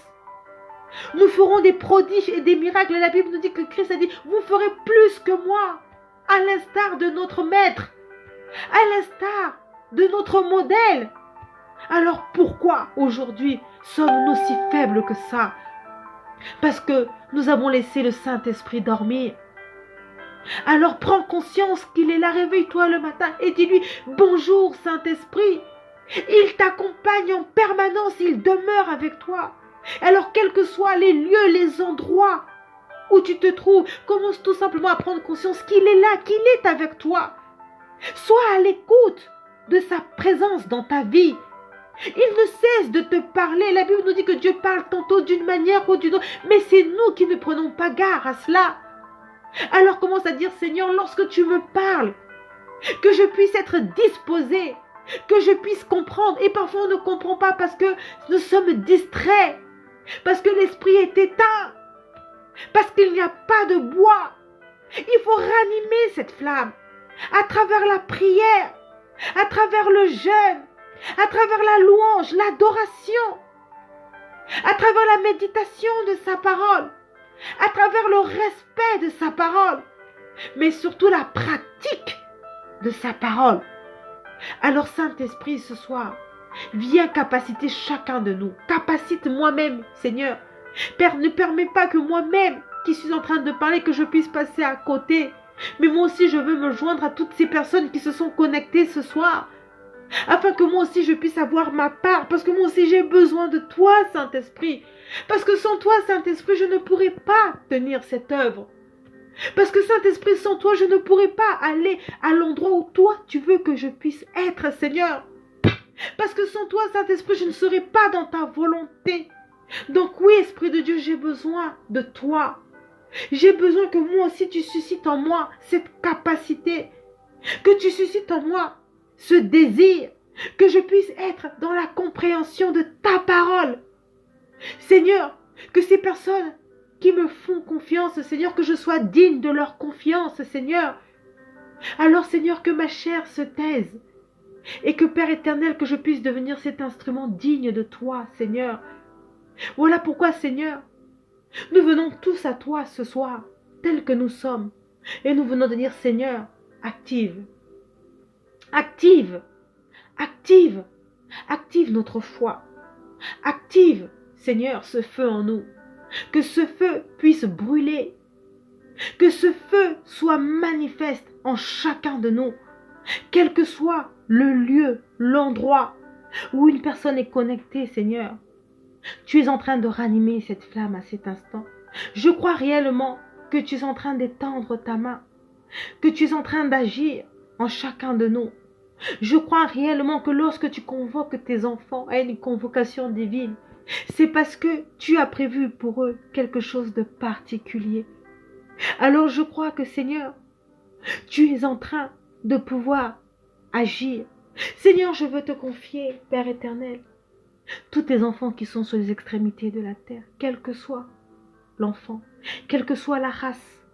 Nous ferons des prodiges et des miracles. La Bible nous dit que Christ a dit, vous ferez plus que moi, à l'instar de notre maître, à l'instar de notre modèle. Alors pourquoi aujourd'hui sommes-nous si faibles que ça? Parce que nous avons laissé le Saint-Esprit dormir. Alors prends conscience qu'il est là, réveille-toi le matin et dis-lui, bonjour Saint-Esprit. Il t'accompagne en permanence, il demeure avec toi. Alors quels que soient les lieux, les endroits où tu te trouves, commence tout simplement à prendre conscience qu'il est là, qu'il est avec toi. Sois à l'écoute de sa présence dans ta vie. Il ne cesse de te parler. La Bible nous dit que Dieu parle tantôt d'une manière ou d'une autre, mais c'est nous qui ne prenons pas garde à cela. Alors commence à dire, Seigneur, lorsque tu me parles, que je puisse être disposé, que je puisse comprendre. Et parfois on ne comprend pas parce que nous sommes distraits, parce que l'esprit est éteint, parce qu'il n'y a pas de bois. Il faut ranimer cette flamme à travers la prière, à travers le jeûne, à travers la louange, l'adoration, à travers la méditation de sa parole, à travers le respect de sa parole, mais surtout la pratique de sa parole. Alors Saint-Esprit, ce soir, viens capaciter chacun de nous. Capacite moi-même, Seigneur. Père, ne permets pas que moi-même, qui suis en train de parler, que je puisse passer à côté. Mais moi aussi, je veux me joindre à toutes ces personnes qui se sont connectées ce soir, afin que moi aussi, je puisse avoir ma part. Parce que moi aussi, j'ai besoin de toi, Saint-Esprit. Parce que sans toi, Saint-Esprit, je ne pourrais pas tenir cette œuvre. Parce que Saint-Esprit, sans toi, je ne pourrais pas aller à l'endroit où toi, tu veux que je puisse être, Seigneur. Parce que sans toi, Saint-Esprit, je ne serai pas dans ta volonté. Donc oui, Esprit de Dieu, j'ai besoin de toi. J'ai besoin que moi aussi, tu suscites en moi cette capacité. Que tu suscites en moi ce désir. Que je puisse être dans la compréhension de ta parole. Seigneur, que ces personnes qui me font confiance, Seigneur, que je sois digne de leur confiance, Seigneur. Alors, Seigneur, que ma chair se taise et que, Père éternel, que je puisse devenir cet instrument digne de toi, Seigneur. Voilà pourquoi, Seigneur, nous venons tous à toi ce soir, tels que nous sommes, et nous venons de dire, Seigneur, active, active, active, active notre foi, active, Seigneur, ce feu en nous. Que ce feu puisse brûler. Que ce feu soit manifeste en chacun de nous. Quel que soit le lieu, l'endroit où une personne est connectée, Seigneur. Tu es en train de ranimer cette flamme à cet instant. Je crois réellement que tu es en train d'étendre ta main. Que tu es en train d'agir en chacun de nous. Je crois réellement que lorsque tu convoques tes enfants à une convocation divine, c'est parce que tu as prévu pour eux quelque chose de particulier. Alors je crois que, Seigneur, tu es en train de pouvoir agir. Seigneur, je veux te confier, Père éternel, tous tes enfants qui sont sur les extrémités de la terre, quel que soit l'enfant, quelle que soit la race,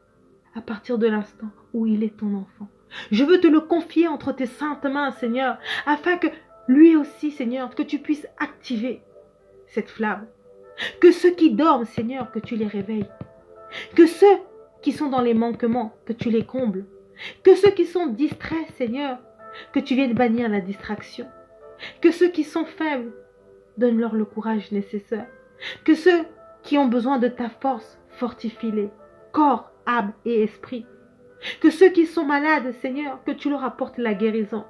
à partir de l'instant où il est ton enfant. Je veux te le confier entre tes saintes mains, Seigneur, afin que lui aussi, Seigneur, que tu puisses activer cette flamme. Que ceux qui dorment, Seigneur, que tu les réveilles. Que ceux qui sont dans les manquements, que tu les combles. Que ceux qui sont distraits, Seigneur, que tu viennes bannir la distraction. Que ceux qui sont faibles, donne-leur le courage nécessaire. Que ceux qui ont besoin de ta force, fortifie-les, corps, âme et esprit. Que ceux qui sont malades, Seigneur, que tu leur apportes la guérison.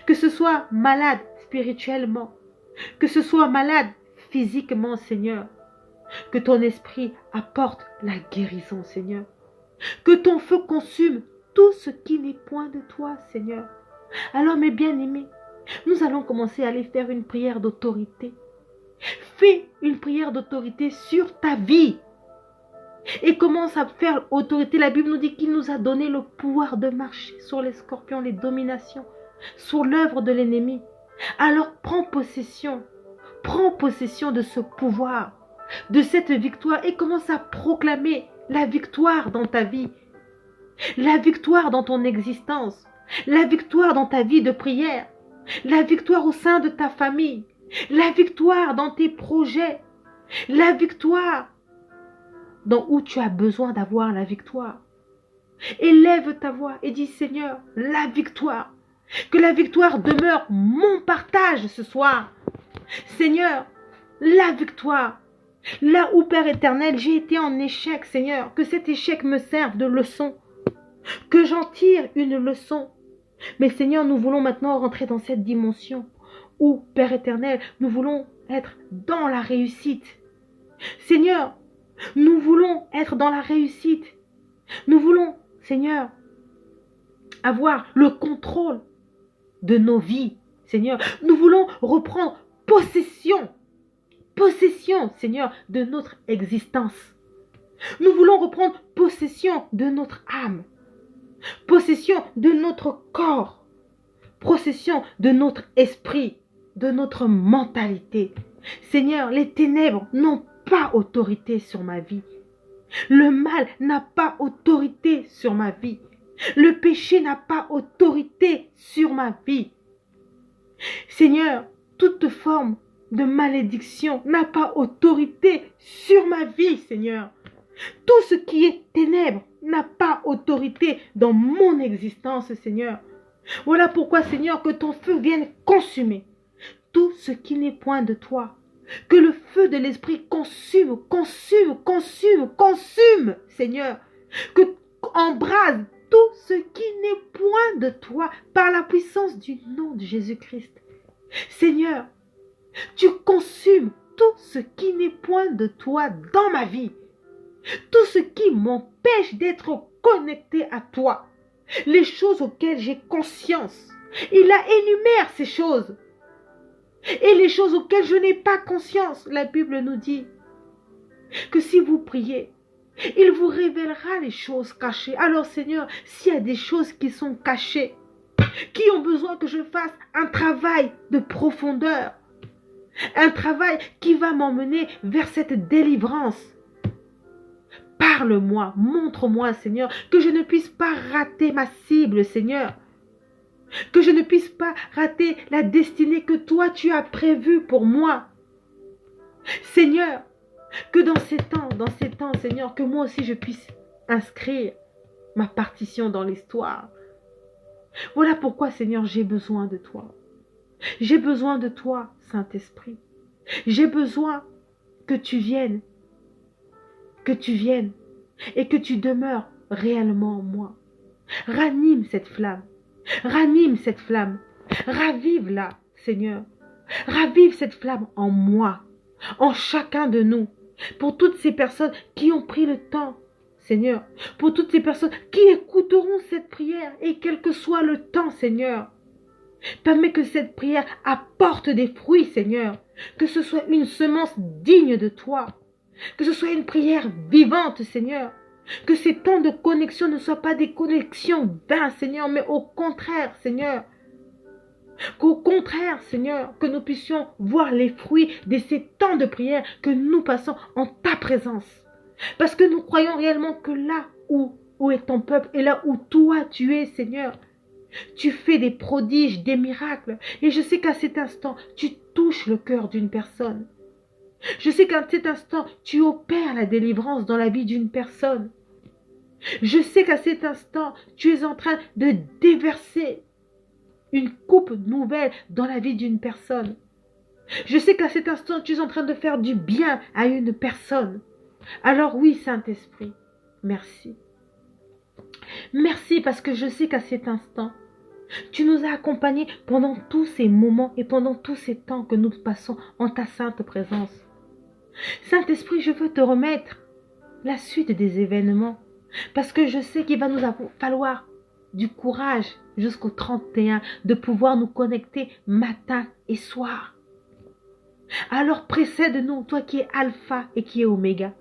Que ce soit malade spirituellement, que ce soit malade physiquement, Seigneur. Que ton esprit apporte la guérison, Seigneur. Que ton feu consume tout ce qui n'est point de toi, Seigneur. Alors, mes bien-aimés, nous allons commencer à aller faire une prière d'autorité. Fais une prière d'autorité sur ta vie. Et commence à faire autorité. La Bible nous dit qu'il nous a donné le pouvoir de marcher sur les scorpions, les dominations, sur l'œuvre de l'ennemi. Alors prends possession de ce pouvoir, de cette victoire et commence à proclamer la victoire dans ta vie, la victoire dans ton existence, la victoire dans ta vie de prière, la victoire au sein de ta famille, la victoire dans tes projets, la victoire dans où tu as besoin d'avoir la victoire. Élève ta voix et dis Seigneur, la victoire, que la victoire demeure mon partage ce soir. Seigneur, la victoire, là où Père éternel, j'ai été en échec, Seigneur, que cet échec me serve de leçon, que j'en tire une leçon. Mais Seigneur, nous voulons maintenant rentrer dans cette dimension où, Père éternel, nous voulons être dans la réussite. Seigneur, nous voulons être dans la réussite. Nous voulons, Seigneur, avoir le contrôle de nos vies, Seigneur. Nous voulons reprendre possession, Seigneur, de notre existence. Nous voulons reprendre possession de notre âme, possession de notre corps, possession de notre esprit, de notre mentalité. Seigneur, les ténèbres n'ont pas autorité sur ma vie. Le mal n'a pas autorité sur ma vie. Le péché n'a pas autorité sur ma vie. Seigneur, toute forme de malédiction n'a pas autorité sur ma vie, Seigneur. Tout ce qui est ténèbres n'a pas autorité dans mon existence, Seigneur. Voilà pourquoi, Seigneur, que ton feu vienne consumer tout ce qui n'est point de toi. Que le feu de l'esprit consume, Seigneur. Que embrase tout ce qui n'est point de toi par la puissance du nom de Jésus-Christ. Seigneur, tu consumes tout ce qui n'est point de toi dans ma vie. Tout ce qui m'empêche d'être connecté à toi. Les choses auxquelles j'ai conscience. Il énumère ces choses. Et les choses auxquelles je n'ai pas conscience, la Bible nous dit que si vous priez, il vous révélera les choses cachées. Alors Seigneur, s'il y a des choses qui sont cachées, qui ont besoin que je fasse un travail de profondeur, un travail qui va m'emmener vers cette délivrance, parle-moi, montre-moi, Seigneur, que je ne puisse pas rater ma cible, Seigneur. Que je ne puisse pas rater la destinée que toi tu as prévue pour moi. Seigneur, que dans ces temps, Seigneur, que moi aussi je puisse inscrire ma partition dans l'histoire. Voilà pourquoi, Seigneur, j'ai besoin de toi. J'ai besoin de toi, Saint-Esprit. J'ai besoin que tu viennes et que tu demeures réellement en moi. Ranime cette flamme. Ravive-la, Seigneur. Ravive cette flamme en moi, en chacun de nous. Pour toutes ces personnes qui ont pris le temps, Seigneur. Pour toutes ces personnes qui écouteront cette prière et quel que soit le temps, Seigneur. Permets que cette prière apporte des fruits, Seigneur. Que ce soit une semence digne de toi. Que ce soit une prière vivante, Seigneur. Que ces temps de connexion ne soient pas des connexions vaines, Seigneur, mais au contraire, Seigneur. Qu'au contraire, Seigneur, que nous puissions voir les fruits de ces temps de prière que nous passons en ta présence. Parce que nous croyons réellement que là où est ton peuple et là où toi tu es, Seigneur, tu fais des prodiges, des miracles. Et je sais qu'à cet instant, tu touches le cœur d'une personne. Je sais qu'à cet instant, tu opères la délivrance dans la vie d'une personne. Je sais qu'à cet instant, tu es en train de déverser une coupe nouvelle dans la vie d'une personne. Je sais qu'à cet instant, tu es en train de faire du bien à une personne. Alors oui, Saint-Esprit, merci. Merci parce que je sais qu'à cet instant, tu nous as accompagnés pendant tous ces moments et pendant tous ces temps que nous passons en ta sainte présence. Saint-Esprit, je veux te remettre la suite des événements parce que je sais qu'il va nous falloir du courage jusqu'au 31 de pouvoir nous connecter matin et soir. Alors précède-nous, toi qui es alpha et qui es oméga.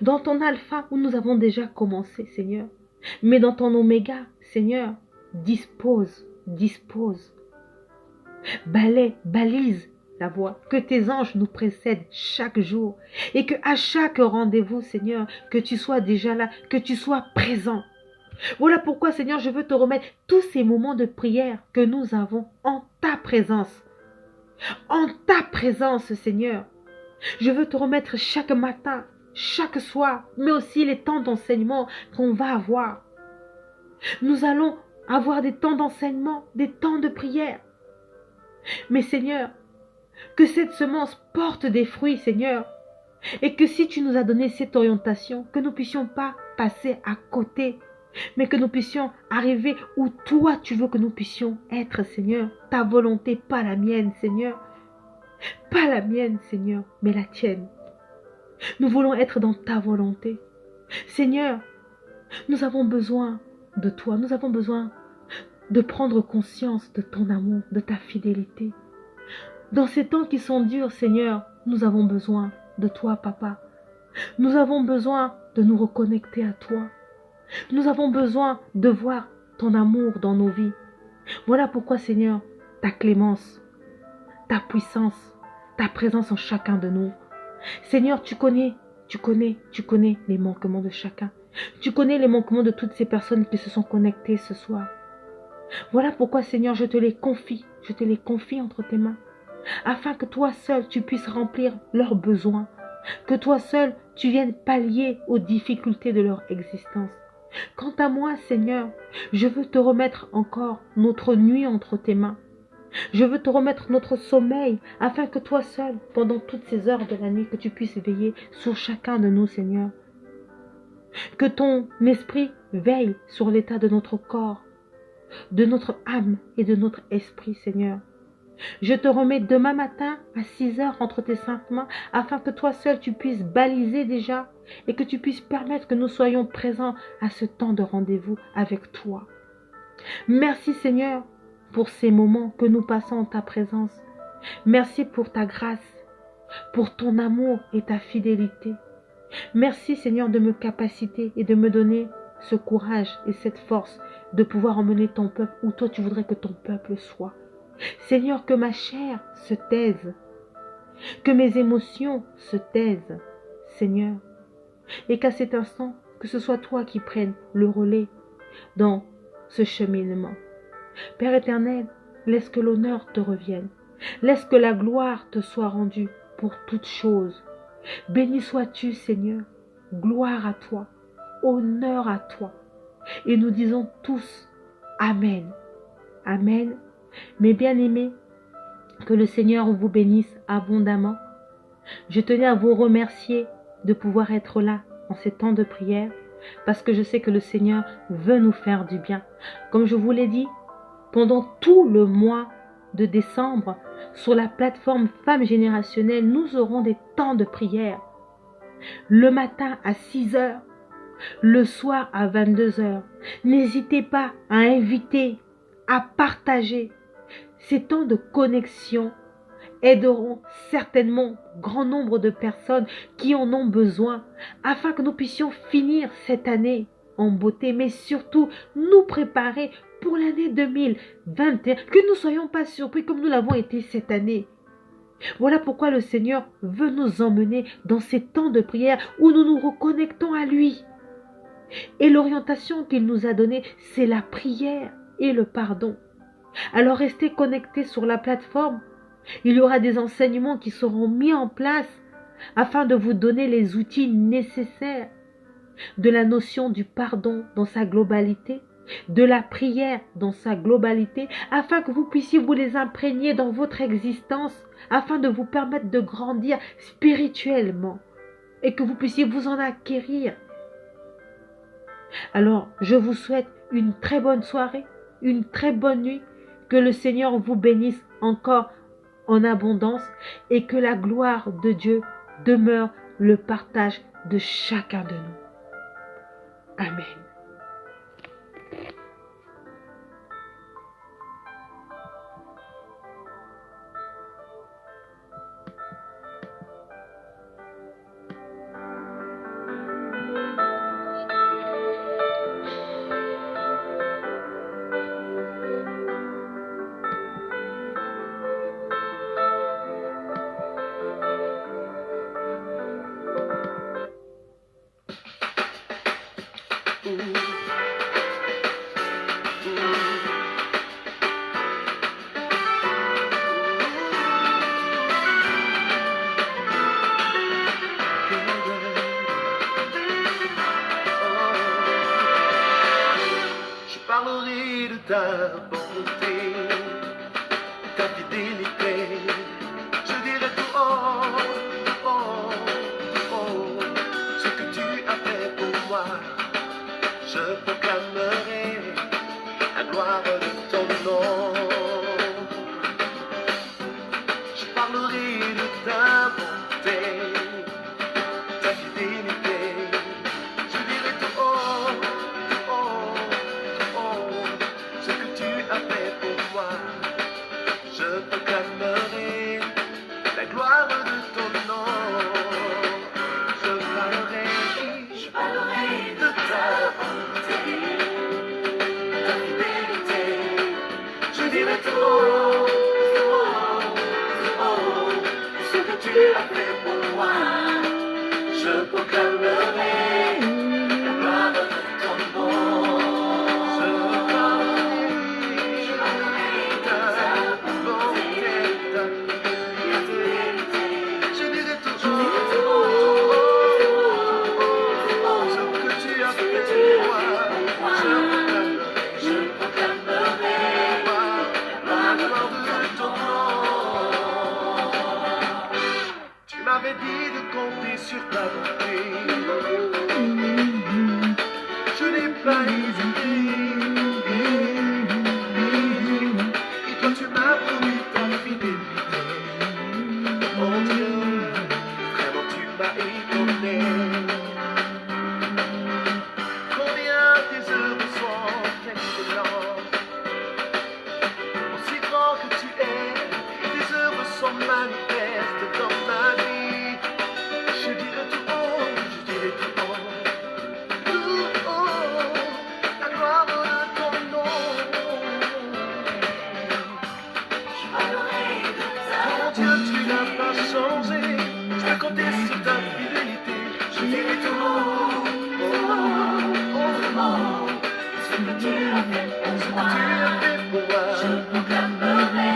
Dans ton alpha où nous avons déjà commencé, Seigneur. Mais dans ton oméga, Seigneur, dispose. Balaie, balise la voie. Que tes anges nous précèdent chaque jour. Et que à chaque rendez-vous, Seigneur, que tu sois déjà là, que tu sois présent. Voilà pourquoi, Seigneur, je veux te remettre tous ces moments de prière que nous avons en ta présence. En ta présence, Seigneur. Je veux te remettre chaque matin, chaque soir, mais aussi les temps d'enseignement qu'on va avoir. Nous allons avoir des temps d'enseignement, des temps de prière. Mais Seigneur, que cette semence porte des fruits, Seigneur. Et que si tu nous as donné cette orientation, que nous ne puissions pas passer à côté, mais que nous puissions arriver où toi tu veux que nous puissions être, Seigneur. Ta volonté, pas la mienne, Seigneur. Pas la mienne, Seigneur, mais la tienne. Nous voulons être dans ta volonté. Seigneur, nous avons besoin de toi. Nous avons besoin de prendre conscience de ton amour, de ta fidélité. Dans ces temps qui sont durs, Seigneur, nous avons besoin de toi, Papa. Nous avons besoin de nous reconnecter à toi. Nous avons besoin de voir ton amour dans nos vies. Voilà pourquoi, Seigneur, ta clémence, ta puissance, ta présence en chacun de nous. Seigneur, tu connais les manquements de chacun. Tu connais les manquements de toutes ces personnes qui se sont connectées ce soir. Voilà pourquoi, Seigneur, je te les confie entre tes mains, afin que toi seul, tu puisses remplir leurs besoins, que toi seul, tu viennes pallier aux difficultés de leur existence. Quant à moi, Seigneur, je veux te remettre encore notre nuit entre tes mains. Je veux te remettre notre sommeil, afin que toi seul, pendant toutes ces heures de la nuit, que tu puisses veiller sur chacun de nous, Seigneur. Que ton esprit veille sur l'état de notre corps, de notre âme et de notre esprit, Seigneur. Je te remets demain matin à 6 heures entre tes saintes mains, afin que toi seul tu puisses baliser déjà et que tu puisses permettre que nous soyons présents à ce temps de rendez-vous avec toi. Merci, Seigneur, pour ces moments que nous passons en ta présence. Merci pour ta grâce, pour ton amour et ta fidélité. Merci, Seigneur, de me capaciter et de me donner ce courage et cette force de pouvoir emmener ton peuple où toi tu voudrais que ton peuple soit. Seigneur, que ma chair se taise, que mes émotions se taisent, Seigneur, et qu'à cet instant, que ce soit toi qui prennes le relais dans ce cheminement. Père éternel, laisse que l'honneur te revienne, laisse que la gloire te soit rendue pour toutes choses. Béni sois-tu, Seigneur, gloire à toi, honneur à toi. Et nous disons tous Amen. Amen. Mes bien-aimés, que le Seigneur vous bénisse abondamment. Je tenais à vous remercier de pouvoir être là en ces temps de prière, parce que je sais que le Seigneur veut nous faire du bien. Comme je vous l'ai dit, pendant tout le mois de décembre, sur la plateforme Femmes Générationnelles, nous aurons des temps de prière. Le matin à 6 heures, le soir à 22 heures. N'hésitez pas à inviter, à partager. Ces temps de connexion aideront certainement grand nombre de personnes qui en ont besoin, afin que nous puissions finir cette année en beauté, mais surtout nous préparer pour l'année 2021, que nous ne soyons pas surpris comme nous l'avons été cette année. Voilà pourquoi le Seigneur veut nous emmener dans ces temps de prière où nous nous reconnectons à lui. Et l'orientation qu'il nous a donnée, c'est la prière et le pardon. Alors restez connectés sur la plateforme. Il y aura des enseignements qui seront mis en place afin de vous donner les outils nécessaires de la notion du pardon dans sa globalité, de la prière dans sa globalité, afin que vous puissiez vous les imprégner dans votre existence, afin de vous permettre de grandir spirituellement et que vous puissiez vous en acquérir. Alors, je vous souhaite une très bonne soirée, une très bonne nuit, que le Seigneur vous bénisse encore en abondance et que la gloire de Dieu demeure le partage de chacun de nous. Amen. parlerai de ta bonté, ta fidélité. Je dirai tout oh, oh, oh, ce que tu as fait pour moi. Je proclamerai la gloire de ton nom. Je parlerai de ta bonté, ta fidélité. Je dirai tout oh, oh, ce que tu as fait pour moi. Je proclamerai la gloire de ton nom. Je parlerai de ta bonté, ta fidélité. Je dirai tout ce que tu as fait pour moi. Je proclamerai la gloire de ton nom. Je parlerai de ta bonté, ta fidélité. Je dirai tout ce que tu as fait pour moi. Je proclamerai la gloire de ton nom. Tu m'avais dit de compter sur ta bonté. Je n'ai pas hésité. Et toi tu m'as promis ta fidélité. Mon Dieu, vraiment tu m'as étonné. Combien tes œuvres sont excellentes. Aussi grand que tu es, tes œuvres sont manifestes dans ma vie. Je dirai tout haut, la gloire de ton nom. Mon Dieu, tu n'as pas changé. Je peux compter sur ta fidélité. Je dirai tout ce que tu as fait pour moi. Je proclamerai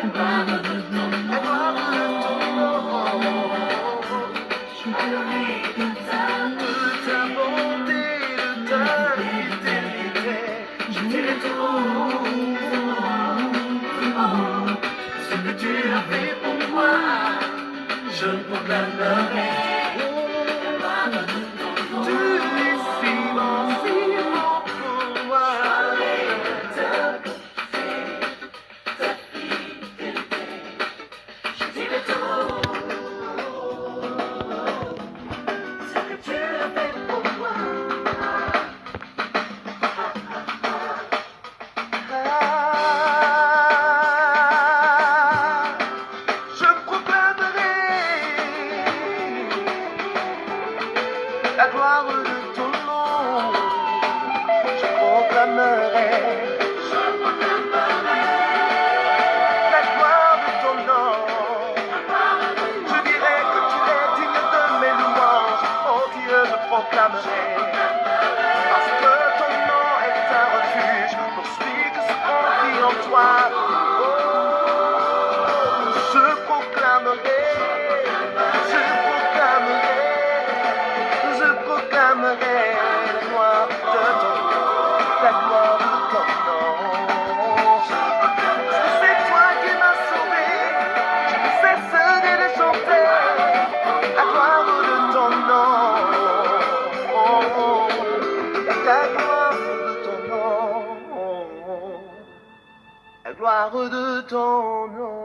la gloire de ton nom. Je parlerai de ta bonté, de ta fidélité. Je dirai tout ce que tu as fait pour moi. Je proclamerai la gloire de ton nom. Tu es si bon pour moi. Ta bonté, ta fidélité. Je dirai tout ce que tu as fait pour moi. Je proclamerai la gloire de ton nom. Je proclamerai la gloire de ton nom. Je dirai que tu es digne de mes louanges. Oh Dieu, je proclamerai. Parce que ton nom est un refuge pour celui qui se confie en toi. Oh, je proclamerai la gloire de ton nom. gloire de ton nom.